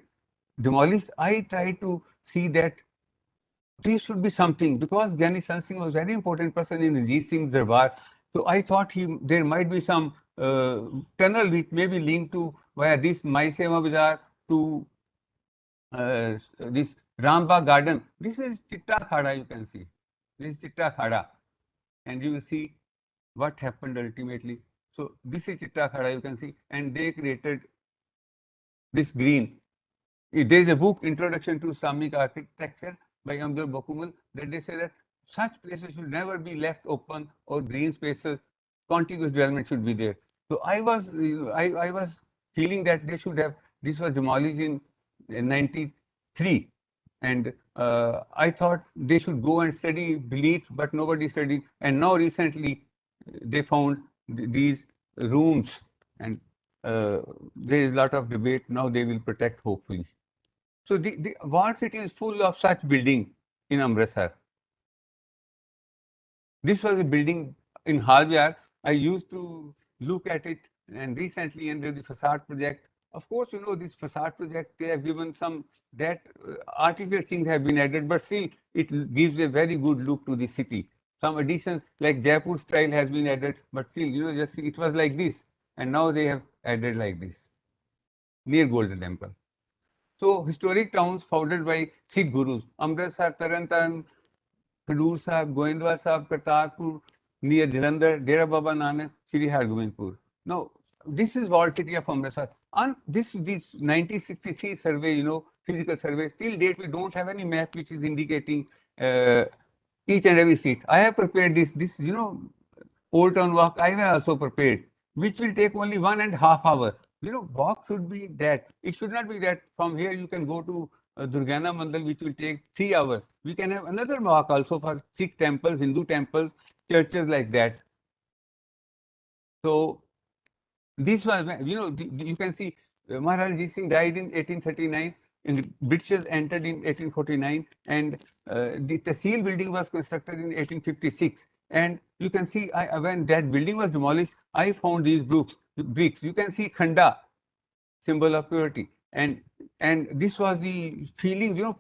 demolished, I tried to see that there should be something, because Gyani Sant Singh was a very important person in Ranjit Singh's Darbar. So I thought there might be some tunnel which may be linked to via this Mai Seva Bazaar to this Rambagh Garden. This is Chitta Khada, you can see. This is Chitta Khada. And you will see what happened ultimately. So this is Chitta Khada, you can see. And they created this green. There is a book, Introduction to Islamic Architecture, by Amdul Bakumal, that they say that such places should never be left open, or green spaces, contiguous development should be there. So I was feeling that they should have, this was demolished in 93, and I thought they should go and study beneath, but nobody studied. And now recently they found these rooms, and there is a lot of debate. Now they will protect, hopefully. So the walled city is full of such building in Amritsar. This was a building in Halbyar. I used to look at it, and recently under the facade project, of course, you know, this facade project, they have given some, that artificial things have been added, but still it gives a very good look to the city. Some additions like Jaipur style has been added, but still, you know, just it was like this, and now they have added like this, near Golden Temple. So historic towns founded by Sikh gurus, Amritsar, Tarantan, Khadur Sahib, Gurudwaras Sahib, Kartarpur, near Jalandhar, Dera Baba Nanak, Shri Hargobindpur. Now, this is walled city of Amritsar. On this 1963 survey, you know, physical survey, till date we don't have any map which is indicating each and every seat. I have prepared this, you know, Old Town Walk, I have also prepared, which will take only 1.5 hours. You know, walk should be that. It should not be that from here you can go to Durgana Mandal, which will take 3 hours. We can have another walk also for Sikh temples, Hindu temples, churches like that. So this was, you know, you can see Maharaj Jit Singh died in 1839. And Britishers entered in 1849, and the Tehsil building was constructed in 1856. And you can see, when that building was demolished, I found these bricks. You can see Khanda, symbol of purity, and this was the feeling, you know,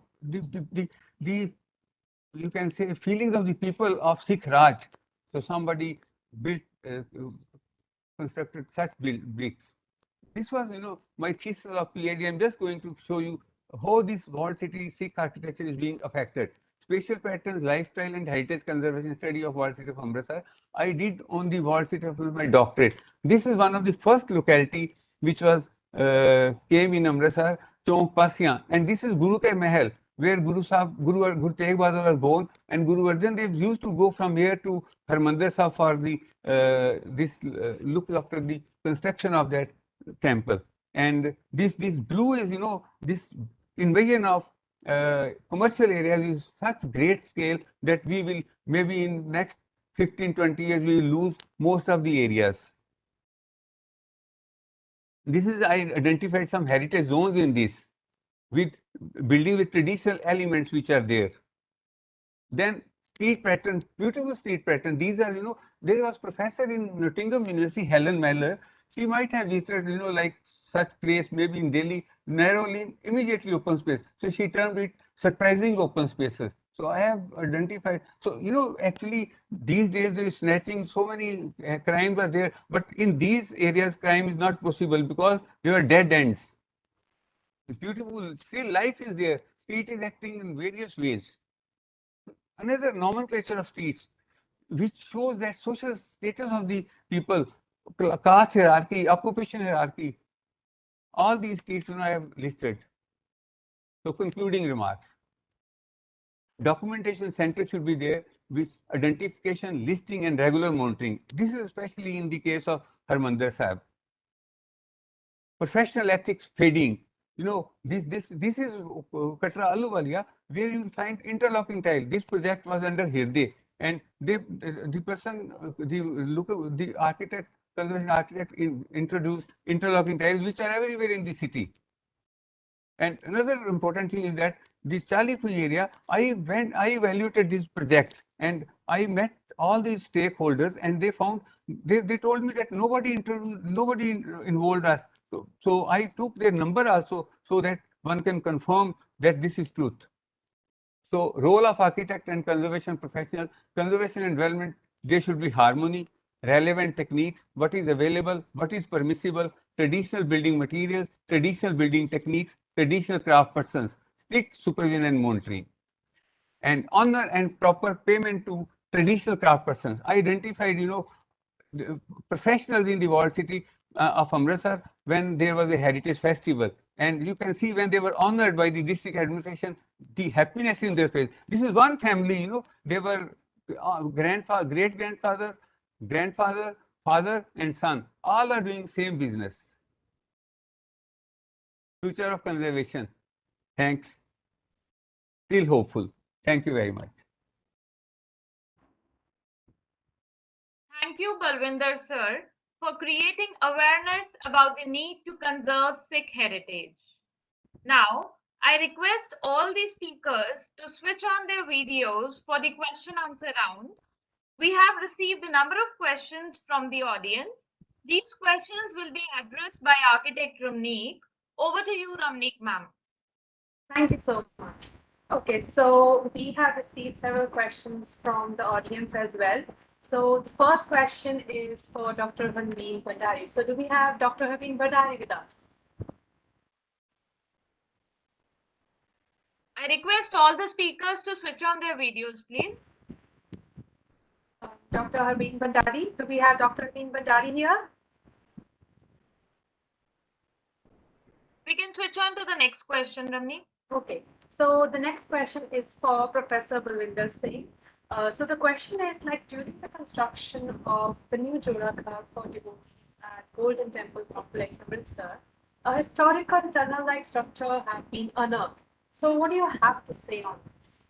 the you can say feelings of the people of Sikh Raj. So somebody built, constructed such bricks. This was, you know, my thesis of PhD. I'm just going to show you how this walled city Sikh architecture is being affected. Spatial patterns, lifestyle and heritage conservation study of walled city of Amritsar. I did on the walled city of my doctorate. This is one of the first locality which was came in Amritsar, Chowk Pasiyan, and this is Guru Ke Mahal, where Guru Tegh Bahadur was born, and Guru Arjan Dev used to go from here to Harmandir Sahib for the look after the construction of that temple. And this blue is, you know, this invasion of commercial areas is such great scale that we will maybe in next 15-20 years we will lose most of the areas. This is, I identified some heritage zones in this, with building with traditional elements which are there. Then street pattern, beautiful street pattern. These are, you know, there was professor in Nottingham University, Helen Meller. She might have visited, you know, like such place, maybe in Delhi, narrowly, immediately open space. So she termed it surprising open spaces. So I have identified. So, you know, actually these days there is snatching, so many crimes are there, but in these areas crime is not possible because there are dead ends. It's beautiful, still life is there. Street is acting in various ways. Another nomenclature of streets, which shows that social status of the people, caste hierarchy, occupation hierarchy, all these streets, you know, I have listed. So concluding remarks. Documentation center should be there with identification, listing and regular monitoring. This is especially in the case of Harmandir Sahib. professional ethics fading. You know, this is Katra Aluwalia, where you will find interlocking tile. This project was under Hirde, and the person, the architect, conservation architect introduced interlocking tiles, which are everywhere in the city. And another important thing is that this Chalipuj area, I evaluated these projects and I met all these stakeholders, and they found, they told me that nobody involved us. So I took their number also, so that one can confirm that this is truth. So role of architect and conservation professional, conservation and development, there should be harmony, relevant techniques, what is available, what is permissible, traditional building materials, traditional building techniques, traditional craft persons, strict supervision and monitoring, and honor and proper payment to traditional craft persons. I identified, you know, the professionals in the walled city of Amritsar when there was a heritage festival, and you can see when they were honored by the district administration, the happiness in their face. This is one family, you know, they were grandfather, great grandfather, grandfather, father and son, all are doing same business. Future of conservation. Thanks. Still hopeful. Thank you very much. Thank you, Balwinder sir, for creating awareness about the need to conserve Sikh heritage. Now, I request all the speakers to switch on their videos for the question answer round. We have received a number of questions from the audience. These questions will be addressed by architect Ramneek. Over to you, Ramneek ma'am. Thank you so much. Okay, so we have received several questions from the audience as well. So the first question is for Dr. Habeen Bhandari. So do we have Dr. Habeen Bhandari with us? I request all the speakers to switch on their videos, please. Dr. Habeen Bhandari, do we have Dr. Habeen Bhandari here? We can switch on to the next question, Ramneek. Okay, so the next question is for Professor Balwinder Singh. So the question is, like, during the construction of the new Joda Ghar for devotees at Golden Temple complex, Amritsar, a historical tunnel-like structure had been unearthed. So what do you have to say on this?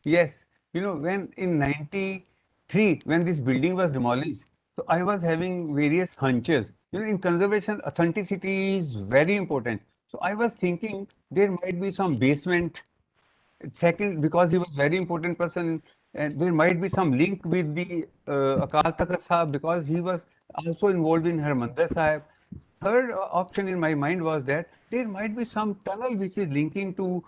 Yes, you know, when in 93, when this building was demolished, so I was having various hunches. You know, in conservation, authenticity is very important. So I was thinking there might be some basement. Second, because he was very important person, and there might be some link with the Akal Takht Sahib, because he was also involved in Harmandir Sahib. Third option in my mind was that there might be some tunnel which is linking to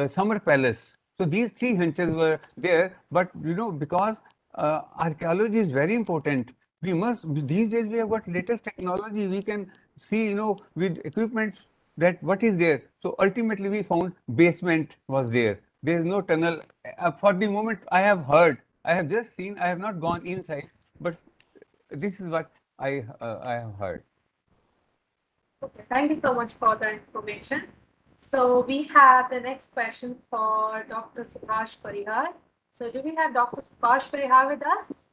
Summer Palace. So these three hunches were there, but you know, because archaeology is very important, we must, these days we have got latest technology, we can see, you know, with equipment that what is there. So ultimately we found basement was there. There is no tunnel. For the moment I have heard, I have just seen, I have not gone inside, but this is what I have heard. Okay, thank you so much for the information. So we have the next question for Dr. Subhash Parihan. So do we have Dr. Subhash Parihan with us?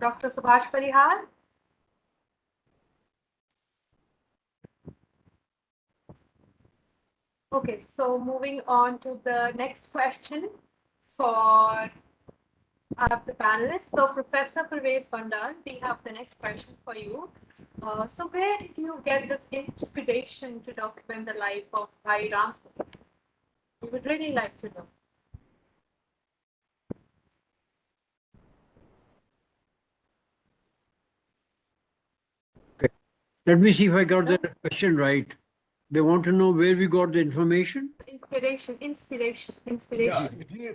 Dr. Subhash Parihan? Okay, so moving on to the next question for the panelists. So Professor Parvez Bandal, we have the next question for you. So where did you get this inspiration to document the life of Bhairav? We would really like to know. Okay. Let me see if I got the question right. They want to know where we got the information? Inspiration. Yeah.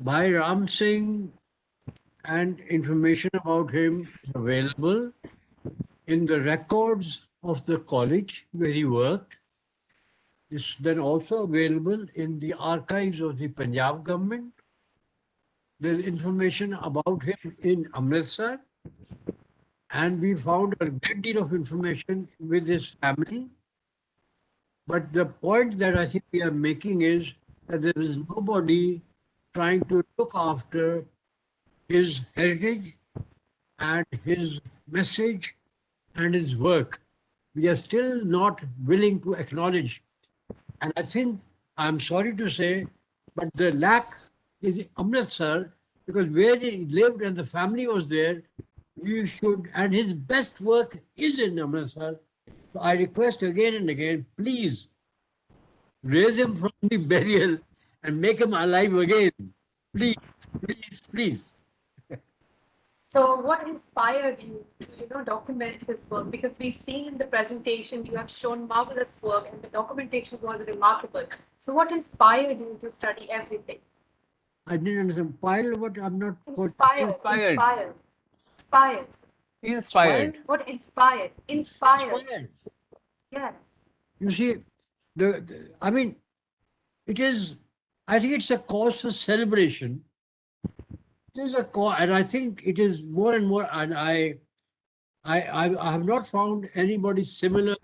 Bhai Singh, and information about him is available in the records of the college where he worked. It's then also available in the archives of the Punjab government. There's information about him in Amritsar. And we found a great deal of information with his family. But the point that I think we are making is that there is nobody trying to look after his heritage and his message and his work, we are still not willing to acknowledge. And I think, I'm sorry to say, but the lack is Amritsar, because where he lived and the family was there, you should, and his best work is in Amritsar. So I request again and again, please raise him from the burial and make him alive again. Please, please, please. So what inspired you to, document his work? Because we've seen in the presentation, you have shown marvelous work and the documentation was remarkable. So what inspired you to study everything? I didn't understand. Pile what? I'm not. Inspired. Inspired. What inspired? Inspired. Yes. You see, I mean, it is, I think it's a cause for celebration. It is a cause, and I think it is more and more, and I have not found anybody similar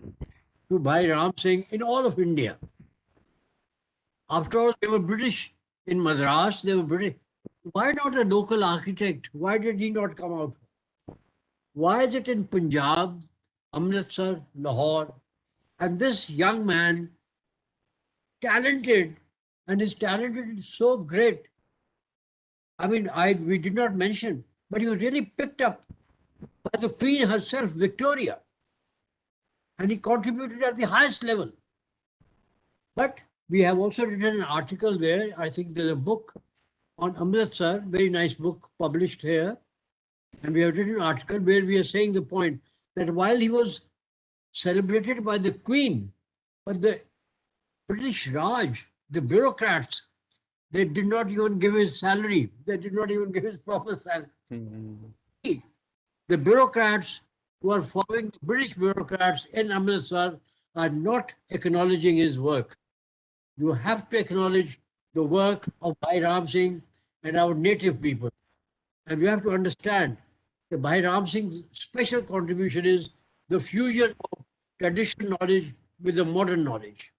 to Bhai Ram Singh in all of India. After all, they were British in Madras, they were British. Why not a local architect? Why did he not come out? Why is it in Punjab, Amritsar, Lahore? And this young man, talented, and his talented is so great. I mean, we did not mention, but he was really picked up by the Queen herself, Victoria. And he contributed at the highest level. But we have also written an article there. I think there's a book on Amritsar, very nice book published here. And we have written an article where we are saying the point that while he was celebrated by the Queen, but the British Raj, the bureaucrats, they did not even give his salary. They did not even give his proper salary. The bureaucrats who are following the British bureaucrats in Amritsar are not acknowledging his work. You have to acknowledge the work of Bhai Ram Singh and our native people. And we have to understand that Bhai Ram Singh's special contribution is the fusion of traditional knowledge with the modern knowledge.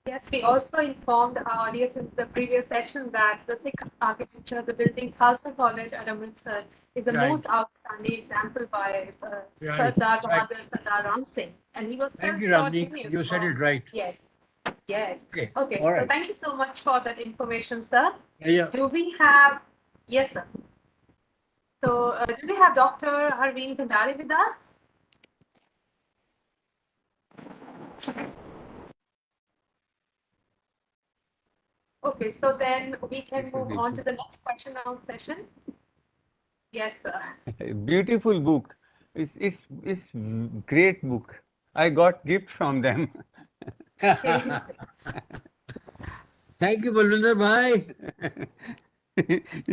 Yes, we also informed our audience in the previous session that the Sikh architecture, the building Khalsa College at Amritsar, is the most outstanding example by Sardar Bahadur Sardar Ram Singh. And he was Thank you, Ramnik. You said it right. Yes. Yes. Okay. Okay. All right. So thank you so much for that information, sir. Yeah. Do we have, yes, sir. So do we have Dr. Harveen Kandari with us? Okay, so then we can move on to the next question and answer session. Yes, sir. Beautiful book. It's great book. I got gift from them. Thank you, Balwinder Bhai.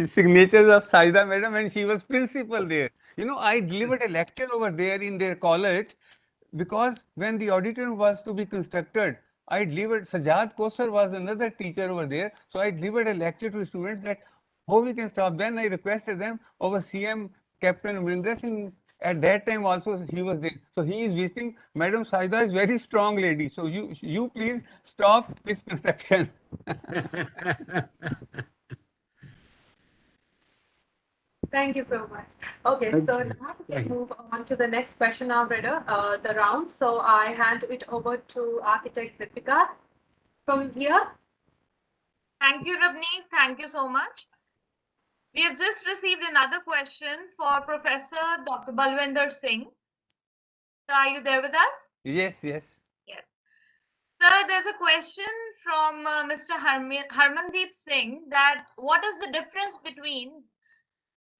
Signatures of Saida Madam, and she was principal there. I delivered a lecture over there in their college because when the auditorium was to be constructed, I delivered, Sajad Kosar was another teacher over there. So I delivered a lecture to students that how we can stop. Then I requested them over CM Captain Gurudwaras Singh. At that time also he was there. So he is visiting. Madam Saida is very strong lady. So you please stop this construction. Thank you so much. Okay, so now we can move on to the next question now, Reader, the round. So I hand it over to Architect Deepika from here. Thank you, Rabni. Thank you so much. We have just received another question for Professor Dr. Balwinder Singh. So are you there with us? Yes, yes. Yes. Sir, there's a question from Mr. Harmandeep Singh that what is the difference between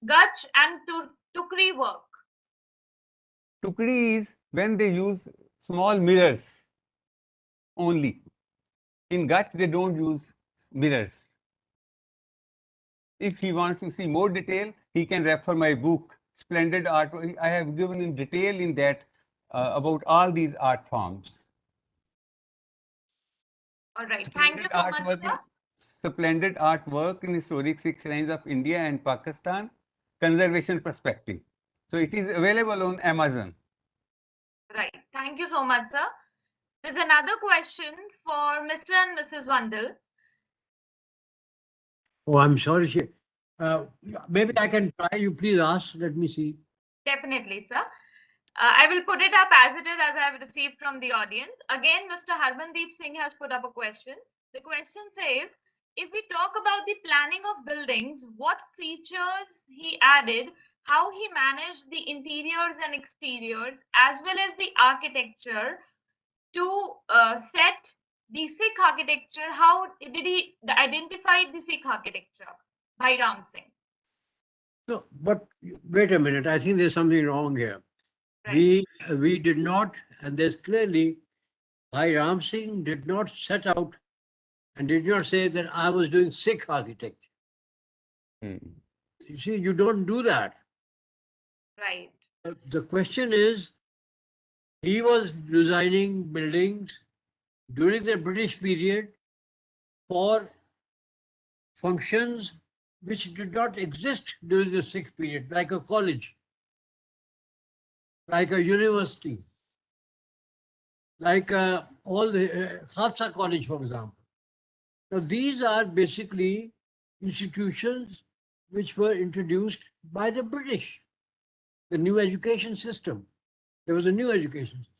Gach and Tukri work? Tukri is when they use small mirrors only. In Gach, they don't use mirrors. If he wants to see more detail, he can refer my book, Splendid Art. I have given in detail in that about all these art forms. All right. Thank you so much, sir. Splendid artwork in historic Sikh shrines of India and Pakistan, conservation perspective. So it is available on Amazon. Right. Thank you so much, sir. There's another question for Mr. and Mrs. Vandal. Oh, I'm sorry. Maybe I can try. You please ask. Let me see. Definitely, sir. I will put it up as it is, as I have received from the audience. Again, Mr. Harmandeep Singh has put up a question. The question says, if we talk about the planning of buildings, what features he added, how he managed the interiors and exteriors, as well as the architecture to set the Sikh architecture, how did he identify the Sikh architecture? Bhairam Singh. No, but wait a minute. I think there's something wrong here. Right. We did not, and there's clearly, Bhai Singh did not set out and did not say that I was doing Sikh architecture. You see, you don't do that. Right. The question is, he was designing buildings during the British period for functions which did not exist during the Sikh period, like a college, like a university, like all the Khalsa College, for example. Now, these are basically institutions which were introduced by the British, the new education system. There was a new education system.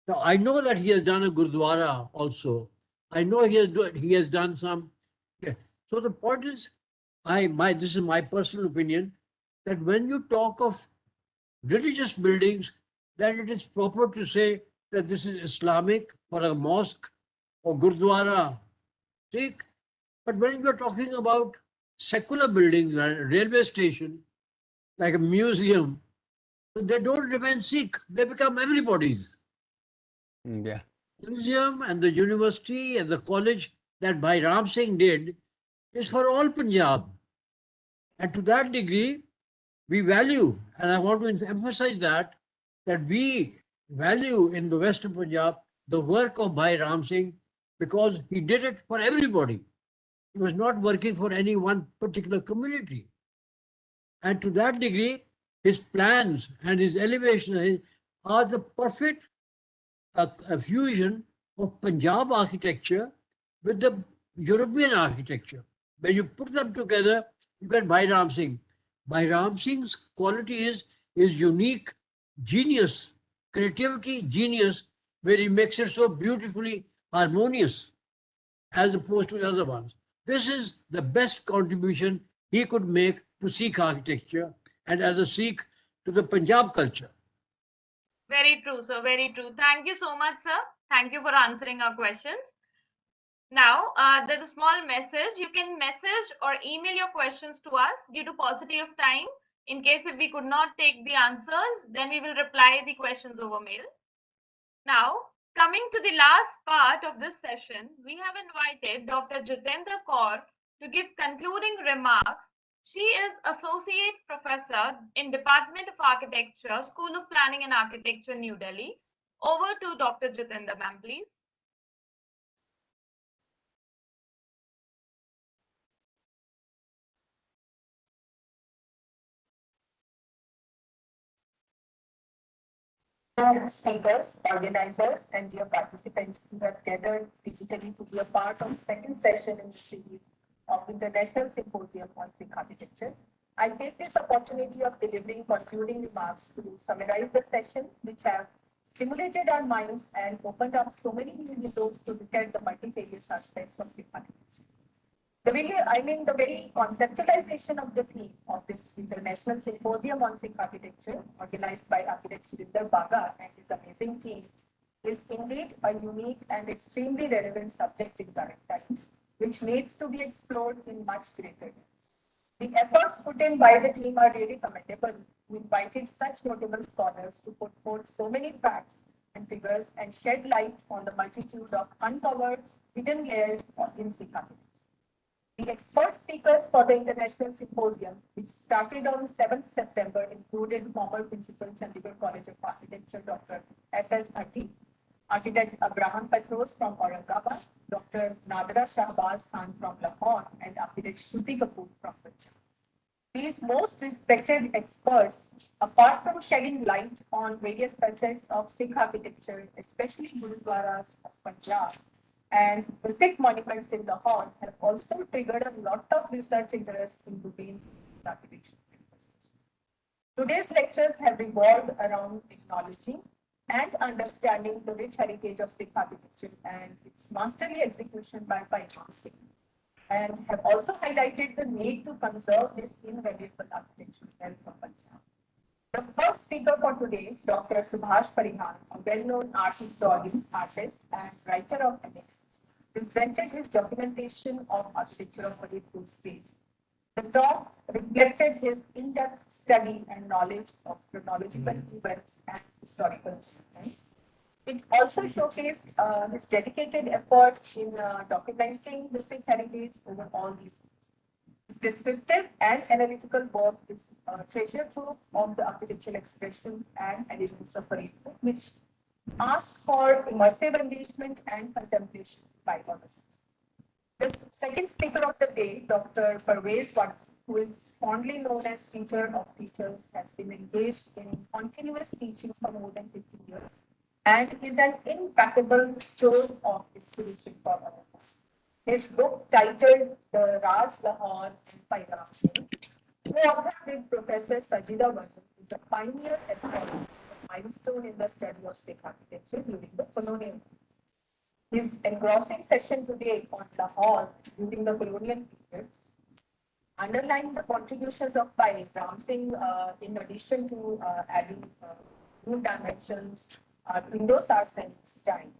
Now, I know that he has done a Gurudwara also. I know he has done some. Yeah. So the point is, this is my personal opinion, that when you talk of religious buildings, that it is proper to say that this is Islamic for a mosque or Gurudwara, Sikh. But when you're talking about secular buildings, like a railway station, like a museum, they don't remain Sikh, they become everybody's. Yeah. Museum and the university and the college that Bhai Singh did is for all Punjab. And to that degree, we value, and I want to emphasize that we value in the Western Punjab the work of Bhai Singh because he did it for everybody. He was not working for any one particular community. And to that degree, his plans and his elevation are the perfect a fusion of Punjab architecture with the European architecture. When you put them together, you get Bhai Singh. Bhai Singh's quality is unique, genius, creativity, genius, where he makes it so beautifully harmonious as opposed to the other ones. This is the best contribution he could make to Sikh architecture and as a Sikh to the Punjab culture. Very true, sir. Very true. Thank you so much, sir. Thank you for answering our questions. Now, there's a small message. You can message or email your questions to us due to paucity of time. In case if we could not take the answers, then we will reply the questions over mail. Now, coming to the last part of this session, we have invited Dr. Jitendra Kaur to give concluding remarks. She is Associate Professor in Department of Architecture, School of Planning and Architecture, New Delhi. Over to Dr. Jitendra, ma'am, please. Speakers, organizers, and dear participants who have gathered digitally to be a part of the second session in the series of International Symposium on Sikh Architecture. I take this opportunity of delivering concluding remarks to summarize the sessions which have stimulated our minds and opened up so many new windows to look at the multifarious aspects of Sikh architecture. The very conceptualization of the theme of this International Symposium on Sikh Architecture, organized by architect Gubindra Fort and his amazing team, is indeed a unique and extremely relevant subject in current times, which needs to be explored in much greater depth. The efforts put in by the team are really commendable, who invited such notable scholars to put forth so many facts and figures and shed light on the multitude of uncovered hidden layers in Sikh architecture. The expert speakers for the International Symposium, which started on 7th September, included former Principal Chandigarh College of Architecture, Dr. S.S. Bhatti, Architect Abraham Patros from Aurangabad, Dr. Nadra Shahbaz Khan from Lahore, and Architect Shruti Kapoor from Punjab. These most respected experts, apart from shedding light on various facets of Sikh architecture, especially Gurudwaras of Punjab, and the Sikh monuments in Lahore, have also triggered a lot of research interest in domain architecture. Today's lectures have revolved around acknowledging and understanding the rich heritage of Sikh architecture and its masterly execution by Bhairav, and have also highlighted the need to conserve this invaluable architectural wealth of Punjab. The first speaker for today, Dr. Subhash Parihan, a well-known art historian, artist, and writer of Eminent, presented his documentation of architecture of Faridpur state. The talk reflected his in-depth study and knowledge of chronological events and historical achievements. It also showcased his dedicated efforts in documenting the Sikh heritage over all these years. His descriptive and analytical work is a treasure trove of the architectural expressions and elements of Faridpur, which asks for immersive engagement and contemplation by audience. The second speaker of the day, Dr. Parvez Wani, who is fondly known as teacher of teachers, has been engaged in continuous teaching for more than 50 years and is an impeccable source of inspiration for all. His book titled The Raj Lahore and Bhairav Singh, co-authored with Professor Sajida Wardhan, is a pioneer effort, a milestone in the study of Sikh architecture during the colonial. His engrossing session today on Lahore during the colonial period underlined the contributions of Bhai Ram Singh in addition to adding new dimensions to Indo-Saracen style.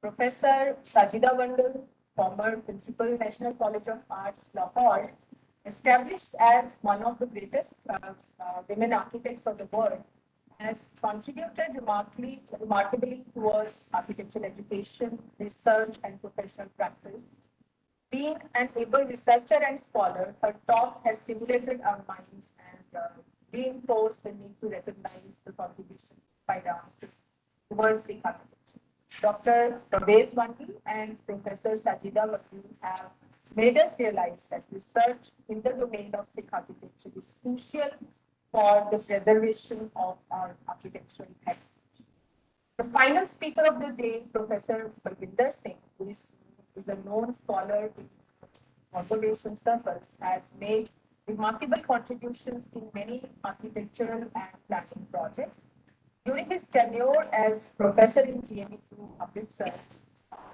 Professor Sajida Wandal, former principal National College of Arts, Lahore, established as one of the greatest women architects of the world, has contributed remarkably towards architectural education, research, and professional practice. Being an able researcher and scholar, her talk has stimulated our minds and reinforced the need to recognize the contribution by Ram towards Sikh architecture. Dr. Parvez Wani and Professor Sajida Wani have made us realize that research in the domain of Sikh architecture is crucial for the preservation of our architectural heritage. The final speaker of the day, Professor Gurudwaras Singh, who is a known scholar in conservation circles, has made remarkable contributions in many architectural and planning projects. During his tenure as professor in GNU Amritsar,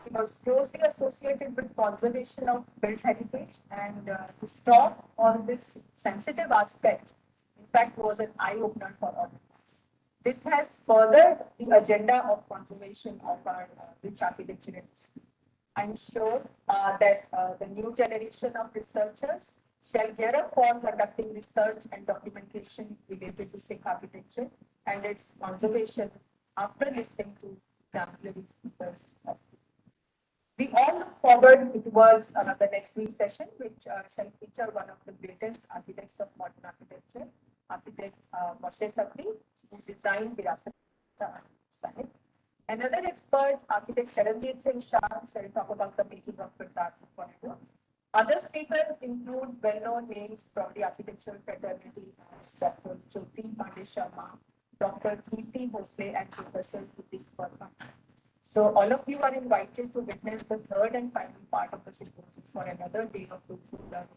he was closely associated with conservation of built heritage, and his talk on this sensitive aspect, in fact, was an eye-opener for all of us. This has furthered the agenda of conservation of our rich architecture. I'm sure that the new generation of researchers shall gear up for conducting research and documentation related to Sikh architecture and its conservation after listening to exemplary speakers. We all look forward towards the next week's session, which shall feature one of the greatest architects of modern architecture, architect Moshe Sabri, who designed Virasat Sahib. Another expert, architect Charanjit Singh Shah, shall talk about the making of Kartarpur Corridor. Other speakers include well-known names from the architectural fraternity as Dr. Jyoti Pandey Sharma, Dr. Kirti Bhosle, and Professor Pradeep Verma. So all of you are invited to witness the third and final part of the symposium for another day of fruitful learning.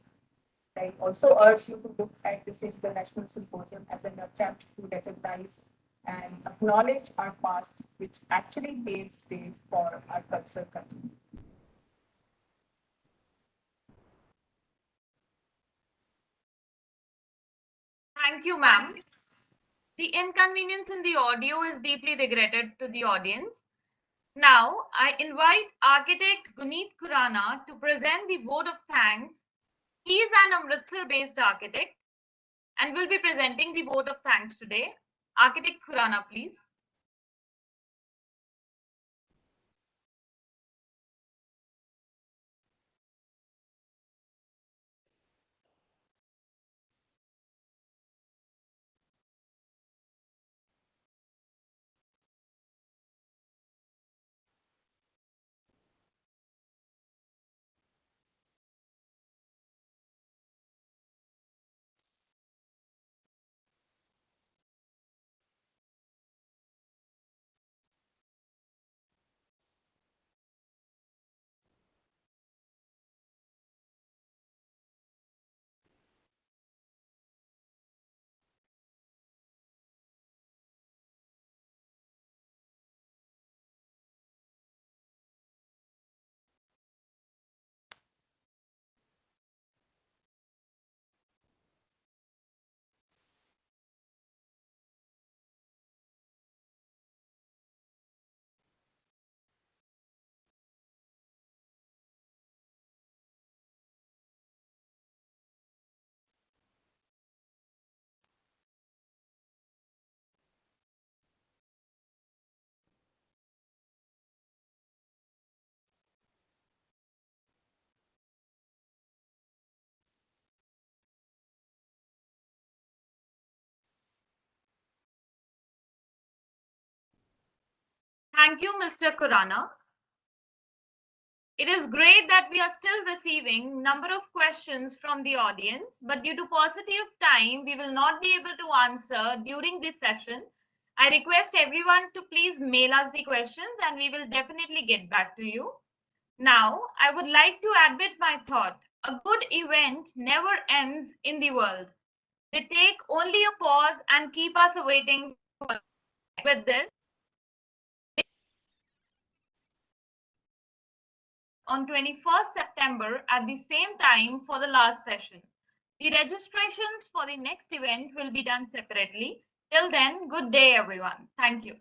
I also urge you to look at this International Symposium as an attempt to recognize and acknowledge our past, which actually paves way for our cultural continuity. Thank you, ma'am. The inconvenience in the audio is deeply regretted to the audience. Now, I invite architect Guneet Khurana to present the vote of thanks. He is an Amritsar-based architect and will be presenting the vote of thanks today. Architect Khurana, please. Thank you, Mr. Khurana. It is great that we are still receiving number of questions from the audience, but due to paucity of time, we will not be able to answer during this session. I request everyone to please mail us the questions and we will definitely get back to you. Now, I would like to admit my thought. A good event never ends in the world. They take only a pause and keep us awaiting. With this, on 21st September at the same time for the last session. The registrations for the next event will be done separately. Till then, good day everyone. Thank you.